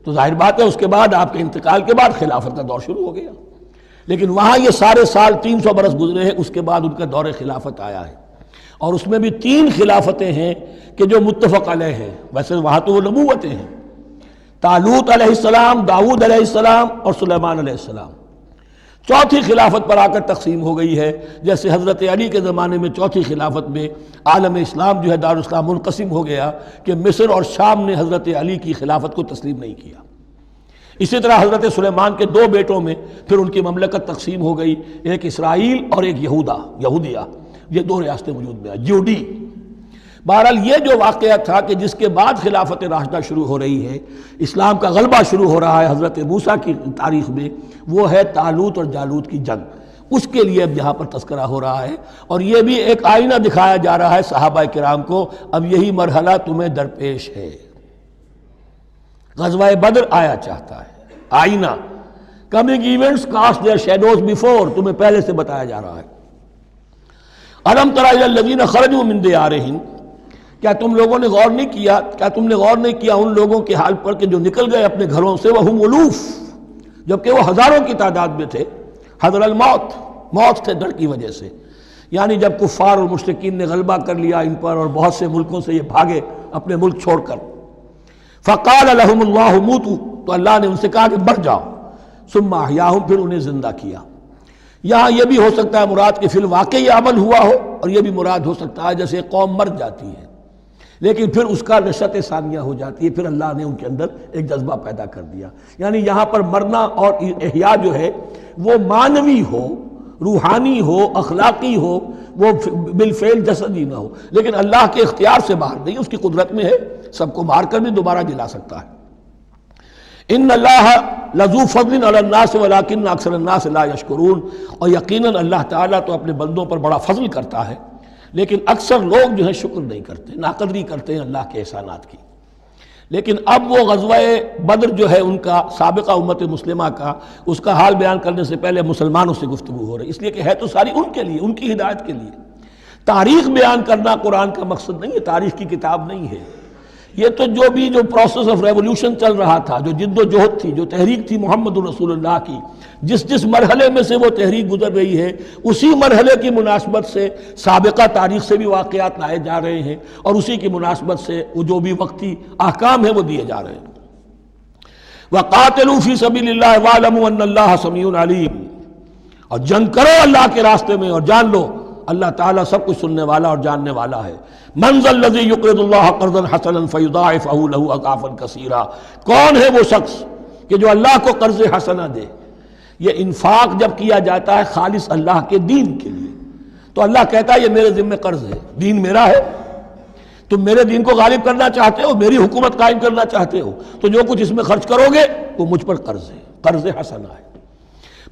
تو ظاہر بات ہے اس کے بعد آپ کے انتقال کے بعد خلافت کا دور شروع ہو گیا، لیکن وہاں یہ سارے سال 300 برس گزرے ہیں، اس کے بعد ان کا دور خلافت آیا ہے، اور اس میں بھی 3 خلافتیں ہیں کہ جو متفق علیہ ہیں، ویسے وہاں تو وہ نبوتیں ہیں، طالوت علیہ السلام، داؤد علیہ السلام اور سلیمان علیہ السلام۔ چوتھی خلافت پر آ کر تقسیم ہو گئی ہے، جیسے حضرت علی کے زمانے میں چوتھی خلافت میں عالم اسلام جو ہے دارالاسلام منقسم ہو گیا کہ مصر اور شام نے حضرت علی کی خلافت کو تسلیم نہیں کیا۔ اسی طرح حضرت سلیمان کے دو بیٹوں میں پھر ان کی مملکت تقسیم ہو گئی، ایک اسرائیل اور ایک یہودیہ، یہ دو ریاستیں وجود میں آئی، جیوڈی۔ بہرحال یہ جو واقعہ تھا کہ جس کے بعد خلافت راشدہ شروع ہو رہی ہے، اسلام کا غلبہ شروع ہو رہا ہے حضرت موسیٰ کی تاریخ میں، وہ ہے طالوت اور جالوت کی جنگ۔ اس کے لیے اب یہاں پر تذکرہ ہو رہا ہے، اور یہ بھی ایک آئینہ دکھایا جا رہا ہے صحابہ کرام کو، اب یہی مرحلہ تمہیں درپیش ہے۔ غزوہ بدر آیا چاہتا ہے، آئینہ، coming events cast their shadows before, تمہیں پہلے سے بتایا جا رہا ہے۔ الم تر الی الذین خرجوا من دیارہم، کیا تم لوگوں نے غور نہیں کیا، کیا تم نے غور نہیں کیا ان لوگوں کے حال پر کہ جو نکل گئے اپنے گھروں سے، وہم الوف، جبکہ وہ ہزاروں کی تعداد میں تھے، حذر الموت، موت سے ڈر کی وجہ سے، یعنی جب کفار اور مشرکین نے غلبہ کر لیا ان پر اور بہت سے ملکوں سے یہ بھاگے اپنے ملک چھوڑ کر، فقال لهم اللہ موتوا، تو اللہ نے ان سے کہا کہ مر جاؤ، ثم احیاہم، پھر انہیں زندہ کیا۔ یہاں یہ بھی ہو سکتا ہے مراد کہ فی الواقع یہ عمل ہوا ہو، اور یہ بھی مراد ہو سکتا ہے جیسے قوم مر جاتی ہے لیکن پھر اس کا نشأت ثانیہ ہو جاتی ہے، پھر اللہ نے ان کے اندر ایک جذبہ پیدا کر دیا۔ یعنی یہاں پر مرنا اور احیاء جو ہے وہ معنوی ہو، روحانی ہو، اخلاقی ہو، وہ بالفعل جسدی نہ ہو، لیکن اللہ کے اختیار سے باہر نہیں، اس کی قدرت میں ہے، سب کو مار کر بھی دوبارہ جلا سکتا ہے۔ ان اللہ لذو فضل علی الناس ولکن اکثر الناس لا یشکرون، اور یقیناً اللہ تعالیٰ تو اپنے بندوں پر بڑا فضل کرتا ہے، لیکن اکثر لوگ جو ہے شکر نہیں کرتے، ناقدری کرتے ہیں اللہ کے احسانات کی۔ لیکن اب وہ غزوہ بدر جو ہے ان کا سابقہ امت مسلمہ کا، اس کا حال بیان کرنے سے پہلے مسلمانوں سے گفتگو ہو رہی، اس لیے کہ ہے تو ساری ان کے لیے، ان کی ہدایت کے لیے۔ تاریخ بیان کرنا قرآن کا مقصد نہیں ہے، تاریخ کی کتاب نہیں ہے یہ، تو جو پروسیس آف ریولوشن چل رہا تھا، جو جد و جہد تھی، جو تحریک تھی محمد رسول اللہ کی، جس مرحلے میں سے وہ تحریک گزر رہی ہے، اسی مرحلے کی مناسبت سے سابقہ تاریخ سے بھی واقعات لائے جا رہے ہیں، اور اسی کی مناسبت سے وہ جو بھی وقتی احکام ہیں وہ دیے جا رہے ہیں۔ وَقَاتِلُوا فِي سَبِيلِ اللَّهِ وَاعْلَمُوا أَنَّ اللَّهَ سَمِيعٌ عَلِيمٌ، اور جنگ کرو اللہ کے راستے میں، اور جان لو اللہ تعالیٰ سب کچھ سننے والا اور جاننے والا ہے۔ من ذا الذی یقرض اللہ قرضا حسنا فیضاعفہ لہ اضعافا کثیرا، کون ہے وہ شخص کہ جو اللہ کو قرض حسنہ دے؟ یہ انفاق جب کیا جاتا ہے خالص اللہ کے دین کے لیے، تو اللہ کہتا ہے یہ میرے ذمہ قرض ہے، دین میرا ہے، تم میرے دین کو غالب کرنا چاہتے ہو، میری حکومت قائم کرنا چاہتے ہو، تو جو کچھ اس میں خرچ کرو گے وہ مجھ پر قرض ہے، قرض حسنہ ہے۔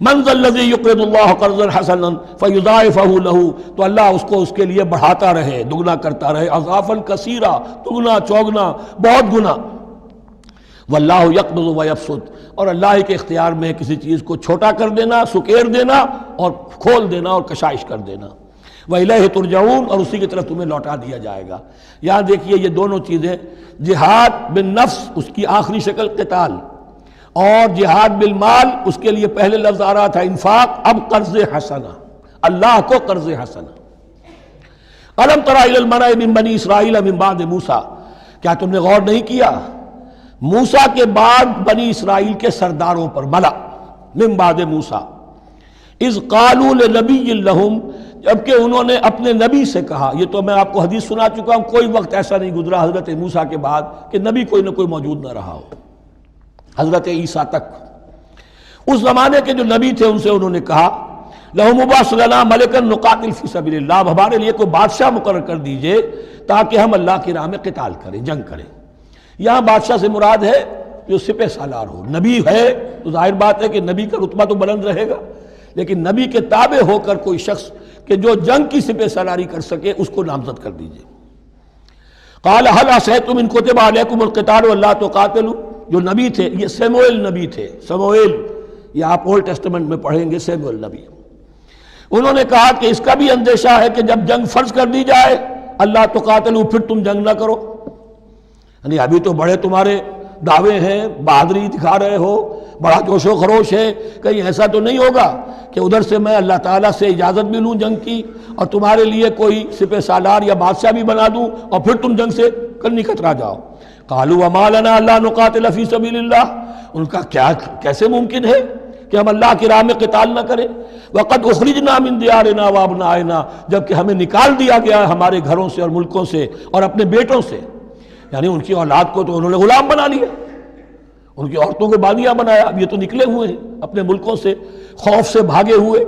من ذا الذی یقرض اللہ قرضا حسنا فیضاعفہ لہ، تو اللہ اس کو اس کے لیے بڑھاتا رہے، دگنا کرتا رہے، اضعافا کثیرا، دگنا چوگنا، بہت گنا۔ واللہ یقبض ویبسط، اور اللہ ہی کے اختیار میں کسی چیز کو چھوٹا کر دینا، سکیر دینا، اور کھول دینا اور کشائش کر دینا۔ وَإِلَيْهِ تُرْجَعُونَ، اور اسی کی طرف تمہیں لوٹا دیا جائے گا۔ یہاں دیکھیے یہ دونوں چیزیں، جہاد بالنفس اس کی آخری شکل قتال، اور جہاد بالمال اس کے لیے پہلے لفظ آ رہا تھا انفاق، اب قرض حسنہ، اللہ کو قرض حسنہ۔ الم تر الی الملأ من بنی اسرائیل من بعد موسیٰ، کیا تم نے غور نہیں کیا موسیٰ کے بعد بنی اسرائیل کے سرداروں پر، ملا من بعد موسیٰ، اذ قالوا لنبی لہم، جبکہ انہوں نے اپنے نبی سے کہا، یہ تو میں آپ کو حدیث سنا چکا ہوں، کوئی وقت ایسا نہیں گزرا حضرت موسیٰ کے بعد کہ نبی کوئی نہ کوئی موجود نہ رہا ہو، حضرت عیسیٰ تک۔ اس زمانے کے جو نبی تھے ان سے انہوں نے کہا لَهُمْ مُبَعْثْ لَنَا مَلِكًا نُقَاتِلْ فِي سَبِيلِ اللَّهِ، اب ہمارے لیے کوئی بادشاہ مقرر کر دیجئے تاکہ ہم اللہ کی راہ میں قتال کریں، جنگ کریں۔ یہاں بادشاہ سے مراد ہے جو سپہ سالار ہو، نبی ہے تو ظاہر بات ہے کہ نبی کا رتبہ تو بلند رہے گا، لیکن نبی کے تابع ہو کر کوئی شخص کہ جو جنگ کی سپہ سالاری کر سکے اس کو نامزد کر دیجئے۔ قال هل عصیتم ان کتب علیکم القتال الا تقاتلوا، جو نبی تھے یہ سیموئیل نبی تھے، سموئیل، یہ آپ اولڈ ٹیسٹمنٹ میں پڑھیں گے، سیموئیل نبی۔ انہوں نے کہا کہ اس کا بھی اندیشہ ہے کہ جب جنگ فرض کر دی جائے اللہ تقاتلوا، پھر تم جنگ نہ کرو، یعنی ابھی تو بڑے تمہارے دعوے ہیں، بہادری دکھا رہے ہو، بڑا جوش و خروش ہے، کہیں ایسا تو نہیں ہوگا کہ ادھر سے میں اللہ تعالیٰ سے اجازت بھی لوں جنگ کی اور تمہارے لیے کوئی سپہ سالار یا بادشاہ بھی بنا دوں اور پھر تم جنگ سے کرنی کترا جاؤ۔ قالوا وما لنا الا نقاتل فی سبیل اللہ، ان کا کیسے ممکن ہے کہ ہم اللہ کی راہ میں قتال نہ کریں؟ وقد اخرجنا من دیارنا وابنائنا، جبکہ ہمیں نکال دیا گیا ہے ہمارے گھروں سے اور ملکوں سے اور اپنے بیٹوں سے، یعنی ان کی اولاد کو تو انہوں نے غلام بنا لیا، ان کی عورتوں کو بانیہ بنایا، اب یہ تو نکلے ہوئے ہیں اپنے ملکوں سے خوف سے بھاگے ہوئے۔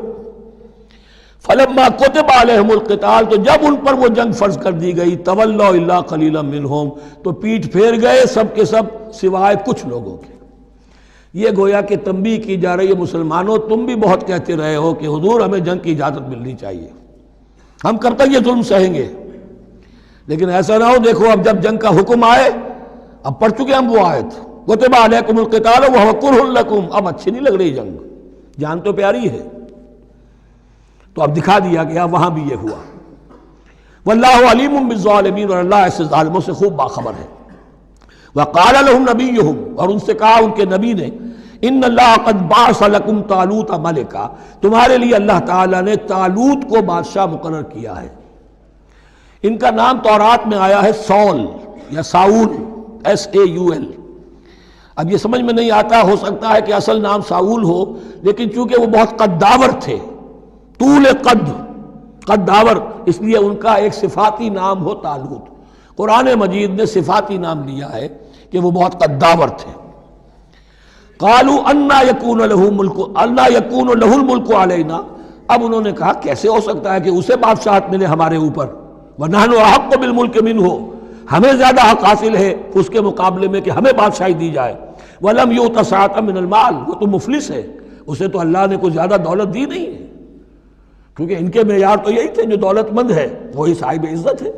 فلما کتب علیہم القتال، تو جب ان پر وہ جنگ فرض کر دی گئی، تولوا الا قلیلا منہم، تو پیٹھ پھیر گئے سب کے سب سوائے کچھ لوگوں کے۔ یہ گویا کہ تنبیہ کی جا رہی ہے، مسلمانوں تم بھی بہت کہتے رہے ہو کہ حضور ہمیں جنگ کی اجازت ملنی چاہیے، ہم کب تک یہ ظلم سہیں گے، لیکن ایسا نہ ہو دیکھو اب جب جنگ کا حکم آئے، اب پڑھ چکے ہم وہ آیت کتب علیکم القتال وہو کرہ لکم، اب اچھی نہیں لگ رہی جنگ، جان تو پیاری ہے، تو اب دکھا دیا گیا وہاں بھی یہ ہوا۔ واللہ علیم بالظالمین، اور اللہ ایسے ظالموں سے خوب باخبر ہے۔ وقال لهم نبیہم، اور ان سے کہا ان کے نبی نے، ان اللہ قد بعث لکم طالوت ملکا، تمہارے لیے اللہ تعالیٰ نے طالوت کو بادشاہ مقرر کیا ہے۔ ان کا نام تورات میں آیا ہے سول یا ساؤل، SAUL۔ اب یہ سمجھ میں نہیں آتا، ہو سکتا ہے کہ اصل نام ساؤل ہو، لیکن چونکہ وہ بہت قداور تھے، طول قداور، اس لیے ان کا ایک صفاتی نام ہو طالوت۔ قرآن مجید نے صفاتی نام لیا ہے کہ وہ بہت قداور تھے۔ قالوا انا یکون له الملک علینا، اب انہوں نے کہا کیسے ہو سکتا ہے کہ اسے بادشاہت ملے ہمارے اوپر، ونحن احق بالملک منہ، ہمیں زیادہ حق حاصل ہے اس کے مقابلے میں کہ ہمیں بادشاہی دی جائے۔ ولم یؤت سعۃ من المال، وہ تو مفلس ہے، اسے تو اللہ نے کوئی زیادہ دولت دی نہیں ہے، کیونکہ ان کے معیار تو یہی تھے، جو دولت مند ہے وہی صاحب عزت ہے۔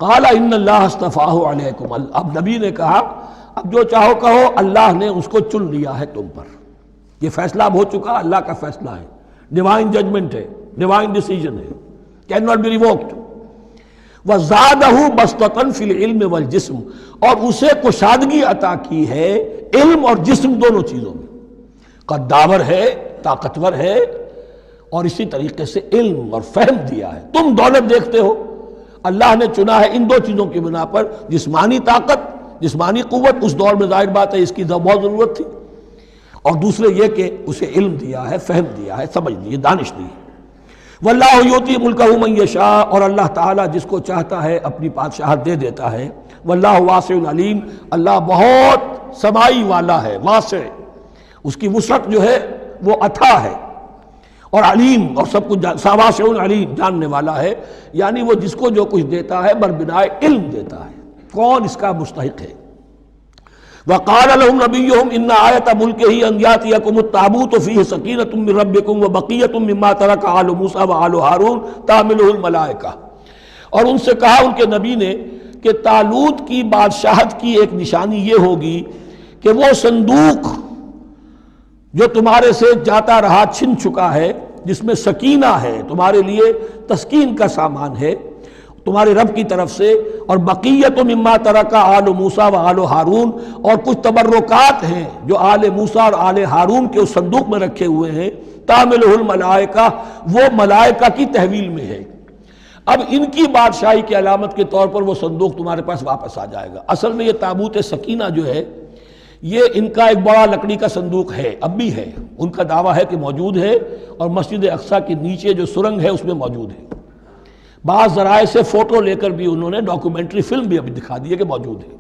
قال ان اللہ اصطفاہ علیکم، اب نبی نے کہا اب جو چاہو کہو، اللہ نے اس کو چن لیا ہے تم پر، یہ فیصلہ اب ہو چکا، اللہ کا فیصلہ ہے، ڈیوائن ججمنٹ ہے، ڈیوائن ڈیسیجن ہے، کین ناٹ بی ریووکڈ۔ وزادہ بسطۃ فی العلم والجسم، اور اسے کشادگی عطا کی ہے علم اور جسم دونوں چیزوں میں، قداور ہے، طاقتور ہے، اور اسی طریقے سے علم اور فہم دیا ہے۔ تم دولت دیکھتے ہو، اللہ نے چنا ہے ان دو چیزوں کی بنا پر، جسمانی طاقت، جسمانی قوت، اس دور میں ظاہر بات ہے اس کی بہت ضرورت تھی، اور دوسرے یہ کہ اسے علم دیا ہے، فہم دیا ہے، سمجھ دی ہے، دانش دی ہے۔ واللہ یؤتی ملکہ من یشاء، اور اللہ تعالیٰ جس کو چاہتا ہے اپنی بادشاہت دے دیتا ہے۔ واللہ واسع علیم، اللہ بہت سمائی والا ہے، واسع، اس کی وسعت جو ہے وہ اتھا ہے، اور علیم، اور سب کچھ واسع علیم، جاننے والا ہے، یعنی وہ جس کو جو کچھ دیتا ہے بربنائے علم دیتا ہے، کون اس کا مستحق ہے۔ وقال لهم نبيهم ان آیۃ ملکہ ان یاتیکم التابوت فیہ سکینۃ من ربکم وبقیۃ مما ترک آل موسیٰ وآل ہارون تحملہ الملائکہ، اور ان سے کہا ان کے نبی نے کہ طالوت کی بادشاہت کی ایک نشانی یہ ہوگی کہ وہ صندوق جو تمہارے سے جاتا رہا چھن چکا ہے، جس میں سکینہ ہے، تمہارے لیے تسکین کا سامان ہے تمہارے رب کی طرف سے، اور بقیت مما ترک آل موسیٰ و آل ہارون، اور کچھ تبرکات ہیں جو آل موسیٰ اور آل ہارون کے اس صندوق میں رکھے ہوئے ہیں، تحملہ الملائکہ، وہ ملائکہ کی تحویل میں ہے۔ اب ان کی بادشاہی کی علامت کے طور پر وہ صندوق تمہارے پاس واپس آ جائے گا۔ اصل میں یہ تابوت سکینہ جو ہے یہ ان کا ایک بڑا لکڑی کا صندوق ہے، اب بھی ہے، ان کا دعویٰ ہے کہ موجود ہے، اور مسجد اقصیٰ کے نیچے جو سرنگ ہے اس میں موجود ہے۔ بعض ذرائع سے فوٹو لے کر بھی انہوں نے ڈاکومنٹری فلم بھی ابھی دکھا دی ہے کہ موجود ہے۔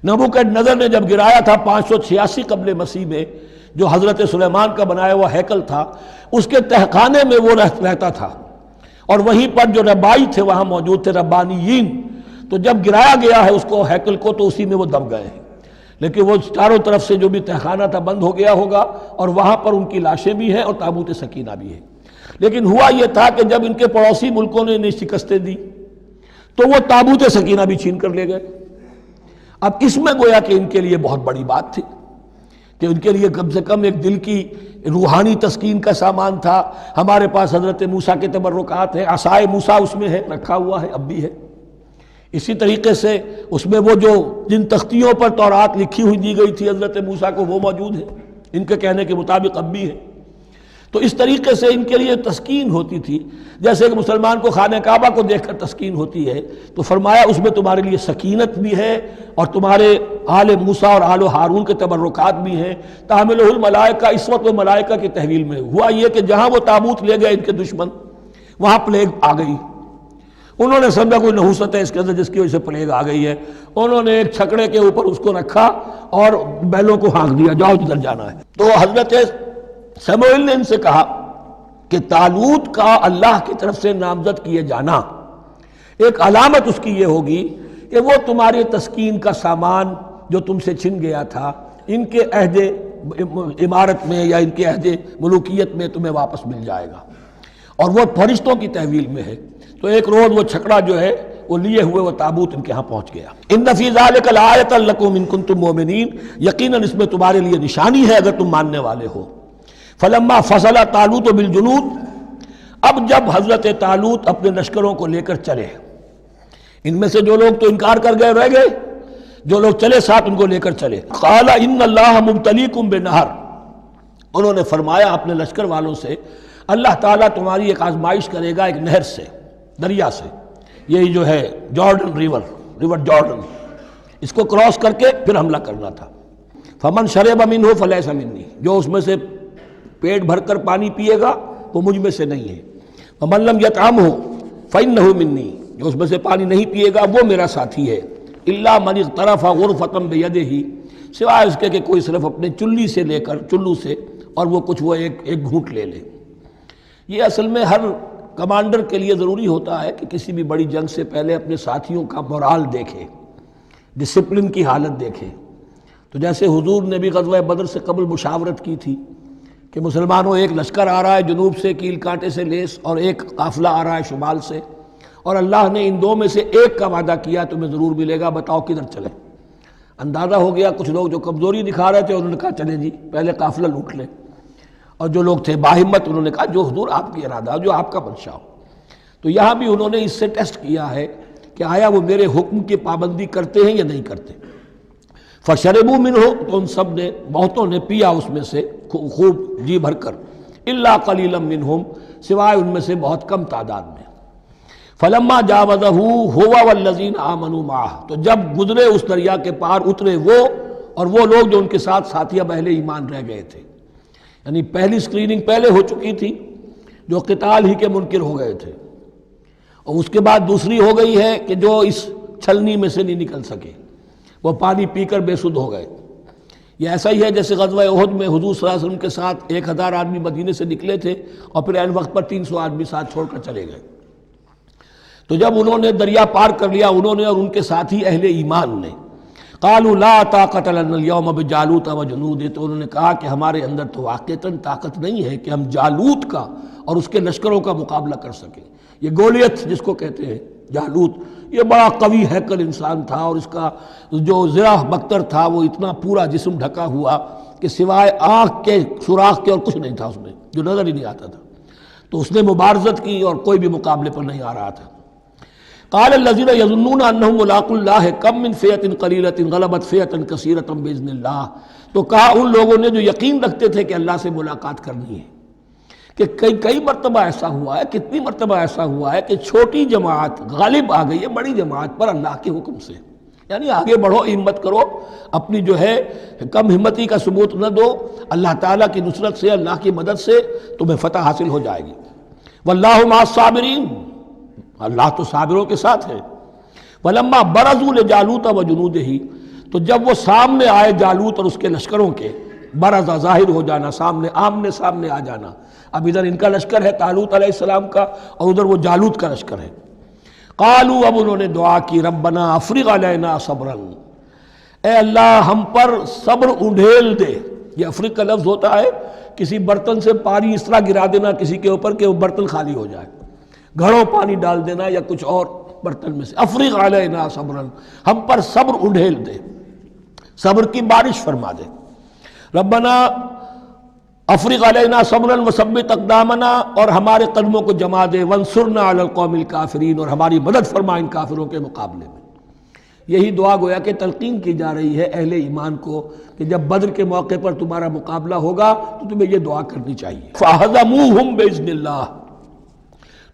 نبوکدنضر نے جب گرایا تھا 586 قبل مسیح میں، جو حضرت سلیمان کا بنایا ہوا ہیکل تھا، اس کے تہخانے میں وہ رہتا تھا، اور وہیں پر جو ربائی تھے وہاں موجود تھے، ربانیین، تو جب گرایا گیا ہے اس کو، ہیکل کو، تو اسی میں وہ دب گئے ہیں، لیکن وہ چاروں طرف سے جو بھی تہخانہ تھا بند ہو گیا ہوگا، اور وہاں پر ان کی لاشیں بھی ہیں اور تابوت سکینہ بھی ہے۔ لیکن ہوا یہ تھا کہ جب ان کے پڑوسی ملکوں نے انہیں شکستیں دی تو وہ تابوت سکینہ بھی چھین کر لے گئے۔ اب اس میں گویا کہ ان کے لیے بہت بڑی بات تھی کہ ان کے لیے کم سے کم ایک دل کی روحانی تسکین کا سامان تھا۔ ہمارے پاس حضرت موسیٰ کے تبرکات ہیں، عصائے موسیٰ اس میں ہے، رکھا ہوا ہے، اب بھی ہے۔ اسی طریقے سے اس میں وہ جو جن تختیوں پر تورات لکھی ہوئی دی گئی تھی حضرت موسیٰ کو، وہ موجود ہے، ان کے کہنے کے مطابق اب بھی ہے۔ تو اس طریقے سے ان کے لیے تسکین ہوتی تھی، جیسے کہ مسلمان کو خانہ کعبہ کو دیکھ کر تسکین ہوتی ہے، تو فرمایا اس میں تمہارے لیے سکینت بھی ہے اور تمہارے آل موسیٰ اور آل ہارون کے تبرکات بھی ہیں۔ تحملہ الملائکہ، اس وقت وہ ملائکہ کی تحویل میں ہوا یہ کہ جہاں وہ تابوت لے گئے ان کے دشمن، وہاں پلیگ آ گئی۔ انہوں نے سمجھا کوئی نحوست ہے اس کے اندر جس کی وجہ سے پلیگ آ گئی ہے، انہوں نے ایک چھکڑے کے اوپر اس کو رکھا اور بیلوں کو ہانک دیا، جاؤ جدھر جانا ہے۔ تو حضرت سموئیل نے ان سے کہا کہ طالوت کا اللہ کی طرف سے نامزد کیے جانا ایک علامت اس کی یہ ہوگی کہ وہ تمہارے تسکین کا سامان جو تم سے چھن گیا تھا ان کے عہد امارت میں یا ان کے عہد ملوکیت میں تمہیں واپس مل جائے گا، اور وہ فرشتوں کی تحویل میں ہے۔ تو ایک روز وہ چھکڑا جو ہے وہ لیے ہوئے وہ تابوت ان کے ہاں پہنچ گیا۔ ان فی ذلک لآیۃ لکم ان کنتم مؤمنین، یقیناً اس میں تمہارے لیے نشانی ہے اگر تم ماننے والے ہو۔ فلما فصل طالوت بالجنود، اب جب حضرت طالوت اپنے لشکروں کو لے کر چلے، ان میں سے جو لوگ تو انکار کر گئے رہ گئے، جو لوگ چلے ساتھ ان کو لے کر چلے۔ قال ان اللہ مبتلیکم بنہر، انہوں نے فرمایا اپنے لشکر والوں سے اللہ تعالیٰ تمہاری ایک آزمائش کرے گا ایک نہر سے، دریا سے، یہی جو ہے جارڈن ریور جارڈن، اس کو کراس کر کے پھر حملہ کرنا تھا۔ فمن شرب منہ فلیس منی، جو اس میں سے پیٹ بھر کر پانی پیے گا وہ مجھ میں سے نہیں ہے۔ ومن لم یطعمہ فإنہ منی، جو اس میں سے پانی نہیں پیے گا وہ میرا ساتھی ہے۔ الا من اغترف غرفۃ بیدہ، سوائے اس کے کہ کوئی صرف اپنے چلو سے اور وہ کچھ وہ ایک گھونٹ لے لے۔ یہ اصل میں ہر کمانڈر کے لیے ضروری ہوتا ہے کہ کسی بھی بڑی جنگ سے پہلے اپنے ساتھیوں کا مورال دیکھے، ڈسپلن کی حالت دیکھے۔ تو جیسے حضور نے بھی غزوہ بدر سے قبل مشاورت کی تھی کہ مسلمانوں ایک لشکر آ رہا ہے جنوب سے کیل کانٹے سے لیس، اور ایک قافلہ آ رہا ہے شمال سے، اور اللہ نے ان دو میں سے ایک کا وعدہ کیا تمہیں ضرور ملے گا، بتاؤ کدھر چلیں۔ اندازہ ہو گیا کچھ لوگ جو کمزوری دکھا رہے تھے انہوں نے کہا چلیں جی پہلے قافلہ لوٹ لیں، اور جو لوگ تھے باہمت انہوں نے کہا جو حضور آپ کی ارادہ جو آپ کا منشا ہو۔ تو یہاں بھی انہوں نے اس سے ٹیسٹ کیا ہے کہ آیا وہ میرے حکم کی پابندی کرتے ہیں یا نہیں کرتے۔ فشربوا منہ، تو ان سب نے بہتوں نے پیا اس میں سے خوب جی بھر کر، الا قلیلا منہم، سوائے ان میں سے بہت کم تعداد میں۔ فلما جاوزہ ہوا والذین آمنوا معہ، تو جب گزرے اس دریا کے پار اترے وہ اور وہ لوگ جو ان کے ساتھ ساتھی اب اہل ایمان رہ گئے تھے، یعنی پہلی سکریننگ پہلے ہو چکی تھی جو قتال ہی کے منکر ہو گئے تھے، اور اس کے بعد دوسری ہو گئی ہے کہ جو اس چھلنی میں سے نہیں نکل سکے، وہ پانی پی کر بے سدھ ہو گئے۔ یہ ایسا ہی ہے جیسے غزوہ احد میں حضور صلی اللہ علیہ وسلم کے ساتھ 1000 آدمی مدینے سے نکلے تھے اور پھر عین وقت پر 300 آدمی ساتھ چھوڑ کر چلے گئے۔ تو جب انہوں نے دریا پار کر لیا انہوں نے اور ان کے ساتھی اہل ایمان نے، قالوا لا طاقت لنا اليوم بجالوت وجنودہ، تو انہوں نے کہا کہ ہمارے اندر تو واقعتاً طاقت نہیں ہے کہ ہم جالوت کا اور اس کے لشکروں کا مقابلہ کر سکیں۔ یہ گولیت جس کو کہتے ہیں جالوت، یہ بڑا قوی ہیکل انسان تھا، اور اس کا جو زرہ بختر تھا وہ اتنا پورا جسم ڈھکا ہوا کہ سوائے آنکھ کے سوراخ کے اور کچھ نہیں تھا اس میں، جو نظر ہی نہیں آتا تھا۔ تو اس نے مبارزت کی اور کوئی بھی مقابلے پر نہیں آ رہا تھا۔ قال الذين يظنون انهم ملاقو الله كم من فئة قليلة غلبت فئة كثيرة باذن الله، تو کہا ان لوگوں نے جو یقین رکھتے تھے کہ اللہ سے ملاقات کرنی ہے کہ کئی مرتبہ ایسا ہوا ہے، کتنی مرتبہ ایسا ہوا ہے کہ چھوٹی جماعت غالب آ گئی ہے بڑی جماعت پر اللہ کے حکم سے، یعنی آگے بڑھو، ہمت کرو، اپنی جو ہے کم ہمتی کا ثبوت نہ دو، اللہ تعالیٰ کی نصرت سے اللہ کی مدد سے تمہیں فتح حاصل ہو جائے گی۔ واللہ مع الصابرین، اللہ تو صابروں کے ساتھ ہے۔ وَلَمَّا بَرَزُوا لِجَالُوتَ وَجُنُودِهِ، تو جب وہ سامنے آئے جالوت اور اس کے لشکروں کے، برزا ظاہر ہو جانا، سامنے آمنے سامنے آ جانا، اب ادھر ان کا لشکر ہے طالوت علیہ السلام کا اور ادھر وہ جالوت کا لشکر ہے۔ قالوا، اب انہوں نے دعا کی، ربنا افرغ علینا صبرا، اے اللہ ہم پر صبر انڈھیل دے۔ یہ افرغ کا لفظ ہوتا ہے کسی برتن سے پانی اس طرح گرا دینا کسی کے اوپر کہ وہ برتن خالی ہو جائے، گھڑوں پانی ڈال دینا یا کچھ اور برتن میں سے۔ افرغ علینا صبرا، ہم پر صبر انڈھیل دے، صبر کی بارش فرما دے۔ ربنا افرغ علینا صبرا وثبت اقدامنا، اور ہمارے قدموں کو جما دے، وانصرنا علی القوم الکافرین، اور ہماری مدد فرما ان کافروں کے مقابلے میں۔ یہی دعا گویا کہ تلقین کی جا رہی ہے اہل ایمان کو کہ جب بدر کے موقع پر تمہارا مقابلہ ہوگا تو تمہیں یہ دعا کرنی چاہیے۔ فَهَزَمُوهُمْ بِإِذْنِ اللَّهِ،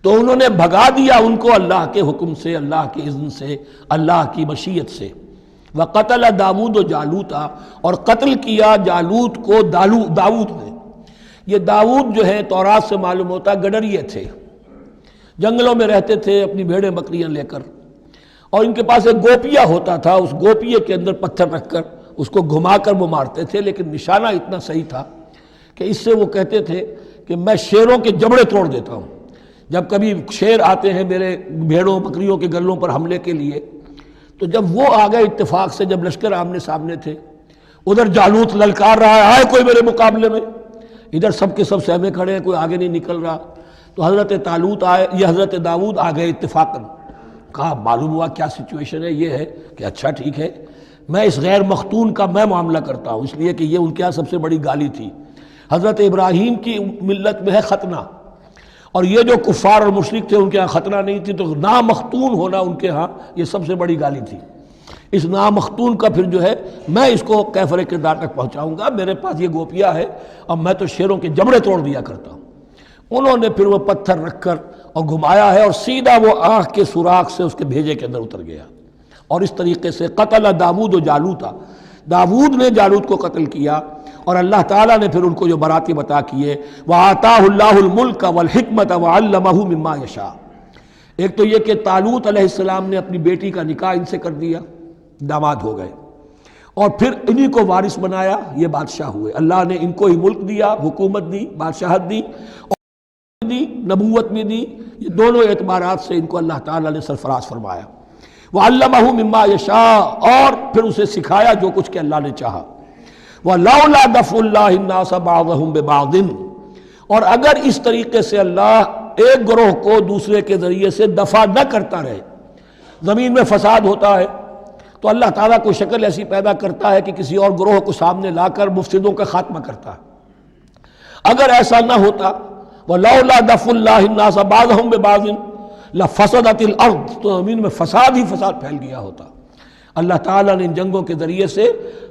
تو انہوں نے بھگا دیا ان کو اللہ کے حکم سے، اللہ کے اذن سے، اللہ کی مشیت سے۔ وَقَتَلَ داود و جالوتا، اور قتل کیا جالوت کو داود نے۔ یہ داود جو ہے تورات سے معلوم ہوتا گڈریے تھے، جنگلوں میں رہتے تھے اپنی بھیڑیں بکریاں لے کر، اور ان کے پاس ایک گوپیا ہوتا تھا، اس گوپیے کے اندر پتھر رکھ کر اس کو گھما کر وہ مارتے تھے، لیکن نشانہ اتنا صحیح تھا کہ اس سے وہ کہتے تھے کہ میں شیروں کے جبڑے توڑ دیتا ہوں۔ جب کبھی شیر آتے ہیں میرے بھیڑوں بکریوں کے گلوں پر حملے کے لیے، تو جب وہ آ گئے اتفاق سے، جب لشکر آمنے سامنے تھے، ادھر جالوت للکار رہا ہے آئے کوئی میرے مقابلے میں، ادھر سب کے سب سہمے کھڑے ہیں، کوئی آگے نہیں نکل رہا، تو حضرت طالوت آئے، یہ حضرت داود آ گئے اتفاقاً، کہا معلوم ہوا کیا سچویشن ہے، یہ ہے کہ اچھا ٹھیک ہے، میں اس غیر مختون کا میں معاملہ کرتا ہوں، اس لیے کہ یہ ان کے یہاں سب سے بڑی گالی تھی۔ حضرت ابراہیم کی ملت میں ہے ختنہ، اور یہ جو کفار اور مشرک تھے ان کے ہاں ختنہ نہیں تھی، تو نامختون ہونا ان کے ہاں یہ سب سے بڑی گالی تھی۔ اس نامختون کا پھر جو ہے میں اس کو کیفر کردار تک پہنچاؤں گا، میرے پاس یہ گوپیا ہے اور میں تو شیروں کے جبڑے توڑ دیا کرتا ہوں۔ انہوں نے پھر وہ پتھر رکھ کر اور گھمایا ہے، اور سیدھا وہ آنکھ کے سوراخ سے اس کے بھیجے کے اندر اتر گیا، اور اس طریقے سے قتل داود و جالوتا، داود نے جالوت کو قتل کیا، اور اللہ تعالیٰ نے پھر ان کو جو براتی بتا کیے، وَآتَاهُ اللَّهُ الْمُلْكَ وَالْحِكْمَةَ وَعَلَّمَهُ مِمَّا يَشَاءُ۔ ایک تو یہ کہ طالوت علیہ السلام نے اپنی بیٹی کا نکاح ان سے کر دیا، داماد ہو گئے، اور پھر انہی کو وارث بنایا، یہ بادشاہ ہوئے، اللہ نے ان کو ہی ملک دیا، حکومت دی، بادشاہت دی، اور دی نبوت بھی دی، یہ دونوں اعتبارات سے ان کو اللہ تعالیٰ نے سرفراز فرمایا۔ وَعَلَّمَهُ مِمَّا يَشَاءُ، اور پھر اسے سکھایا جو کچھ کہ اللہ نے چاہا۔ وَلَوْلَا دَفْعُ اللَّهِ النَّاسَ بَعْضَهُمْ بِبَعْضٍ، اور اگر اس طریقے سے اللہ ایک گروہ کو دوسرے کے ذریعے سے دفع نہ کرتا رہے، زمین میں فساد ہوتا ہے تو اللہ تعالیٰ کو شکل ایسی پیدا کرتا ہے کہ کسی اور گروہ کو سامنے لا کر مفسدوں کا خاتمہ کرتا ہے۔ اگر ایسا نہ ہوتا، وَلَوْلَا دَفْعُ اللَّهِ النَّاسَ بَعْضَهُمْ بِبَعْضٍ لَفَسَدَتِ الْأَرْضُ، تو زمین میں فساد ہی فساد پھیل گیا ہوتا۔ اللہ تعالیٰ نے ان جنگوں کے ذریعے سے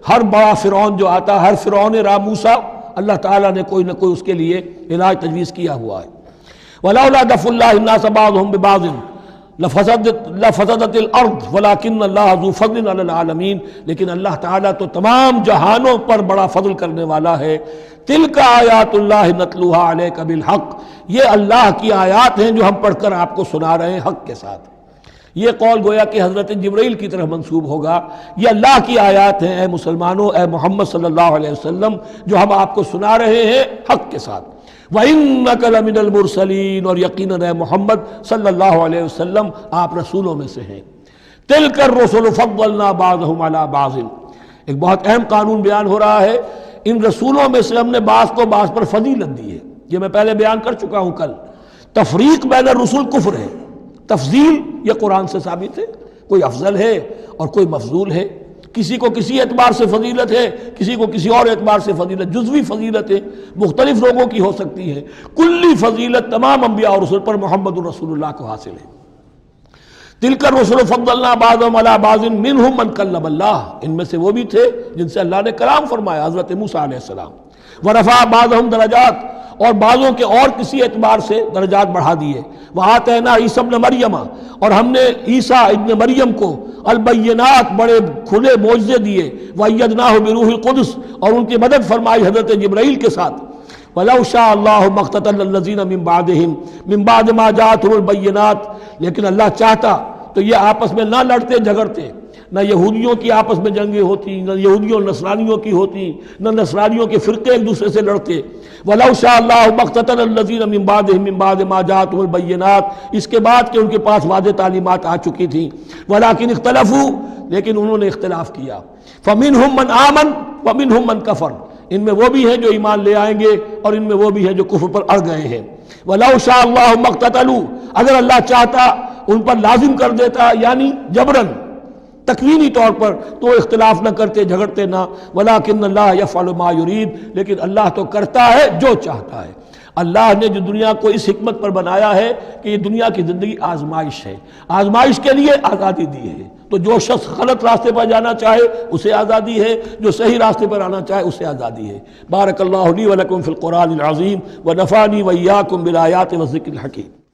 ہر بڑا فرعون جو آتا، ہر فرعون راموسا، اللہ تعالیٰ نے کوئی نہ کوئی اس کے لیے علاج تجویز کیا ہوا ہے۔ وَلَوْلَا دَفْعُ اللَّهِ النَّاسَ بَعْضَهُمْ بِبَعْضٍ لَفَسَدَتِ الْأَرْضُ وَلَكِنَّ اللَّهَ ذُو فَضْلٍ عَلَى الْعَالَمِينَ، لیکن اللہ تعالیٰ تو تمام جہانوں پر بڑا فضل کرنے والا ہے۔ تِلْكَ آیاتُ اللَّهِ نَتْلُوهَا عَلَيْكَ بِالْحَقِّ، یہ اللہ کی آیات ہیں جو ہم پڑھ کر آپ کو سنا رہے ہیں حق کے ساتھ۔ یہ قول گویا کہ حضرت جبرائیل کی طرف منسوب ہوگا، یہ اللہ کی آیات ہیں اے مسلمانوں، اے محمد صلی اللہ علیہ وسلم، جو ہم آپ کو سنا رہے ہیں حق کے ساتھ۔ وَإِنَّكَ لَمِنَ الْمُرْسَلِينَ، اور یقیناً اے محمد صلی اللہ علیہ وسلم آپ رسولوں میں سے ہیں۔ تِلْكَ الرُّسُلُ فَضَّلْنَا بَعْضَهُمْ عَلَى بَعْضٍ، ایک بہت اہم قانون بیان ہو رہا ہے، ان رسولوں میں سے ہم نے بعض کو بعض پر فضیلت دی ہے۔ یہ میں پہلے بیان کر چکا ہوں کل، تفریق بین الرسل کفر ہے، تفضیل یہ قرآن سے ثابت ہے، کوئی افضل ہے اور کوئی مفضول ہے، کسی کو کسی اعتبار سے فضیلت ہے، کسی کو کسی اور اعتبار سے فضیلت، جزوی فضیلت ہے مختلف لوگوں کی ہو سکتی ہے، کلی فضیلت تمام انبیاء اور رسول پر محمد رسول اللہ کو حاصل ہے۔ تِلْكَ الرُّسُلُ فَضَّلْنَا بَعْضَهُمْ عَلَى بَعْضٍ مِّنْهُمْ مَنْ كَلَّمَ اللَّهُ، ان میں سے وہ بھی تھے جن سے اللہ نے کلام فرمایا، حضرت موسیٰ علیہ السلام۔ وَرَفَعَ بَعْضَهُمْ دَرَجَاتٍ، اور بعضوں کے اور کسی اعتبار سے درجات بڑھا دیے۔ وَآتَيْنَا عِیسَیٰ ابْنَ مَرْیَمَ، اور ہم نے عیسیٰ ابن مریم کو البینات بڑے کھلے معجزے دیے۔ وَأَیَّدْنَاهُ بِرُوحِ الْقُدُسِ، اور ان کی مدد فرمائی حضرت جبرائیل کے ساتھ۔ وَلَوْ شَاءَ اللَّهُ مَا اقْتَتَلَ الَّذِينَ مِن بَعْدِهِم مِن بَعْدِ مَا جَاءَتْهُمُ الْبَيِّنَاتُ، لیکن اللہ چاہتا تو یہ آپس میں نہ لڑتے جھگڑتے، نہ یہودیوں کی آپس میں جنگیں ہوتی، نہ یہودیوں نصرانیوں کی ہوتی، نہ نصرانیوں کے فرقے ایک دوسرے سے لڑتے۔ وَلَوْ شَاءَ اللَّهُ مَا اقْتَتَلَ الَّذِينَ مِن بَعْدِهِم مِن بَعْدِ مَا جَاءَتْهُمُ الْبَيِّنَاتُ، اس کے بعد کہ ان کے پاس واضح تعلیمات آ چکی تھیں۔ وَلَٰكِنِ اخْتَلَفُوا، لیکن انہوں نے اختلاف کیا۔ فَمِنْهُم مَّنْ آمَنَ وَمِنْهُم مَّنْ كَفَرَ، ان میں وہ بھی ہیں جو ایمان لے آئیں گے اور ان میں وہ بھی ہیں جو کفر پر اڑ گئے ہیں۔ وَلَوْ شَاءَ اللَّهُ مَا اقْتَتَلُوا، اگر اللہ چاہتا ان پر لازم کر دیتا، یعنی جبراً تکوینی طور پر، تو اختلاف نہ کرتے، جھگڑتے نہ۔ وَلَٰكِنَّ اللَّهَ يَفْعَلُ مَا يُرِيدُ، لیکن اللہ تو کرتا ہے جو چاہتا ہے۔ اللہ نے جو دنیا کو اس حکمت پر بنایا ہے کہ یہ دنیا کی زندگی آزمائش ہے، آزمائش کے لیے آزادی دی ہے، تو جو شخص غلط راستے پر جانا چاہے اسے آزادی ہے، جو صحیح راستے پر آنا چاہے اسے آزادی ہے۔ بارک اللہ لی و لکم فی القرآن العظیم ونفعنی وإیاکم بالآیات والذکر الحکیم۔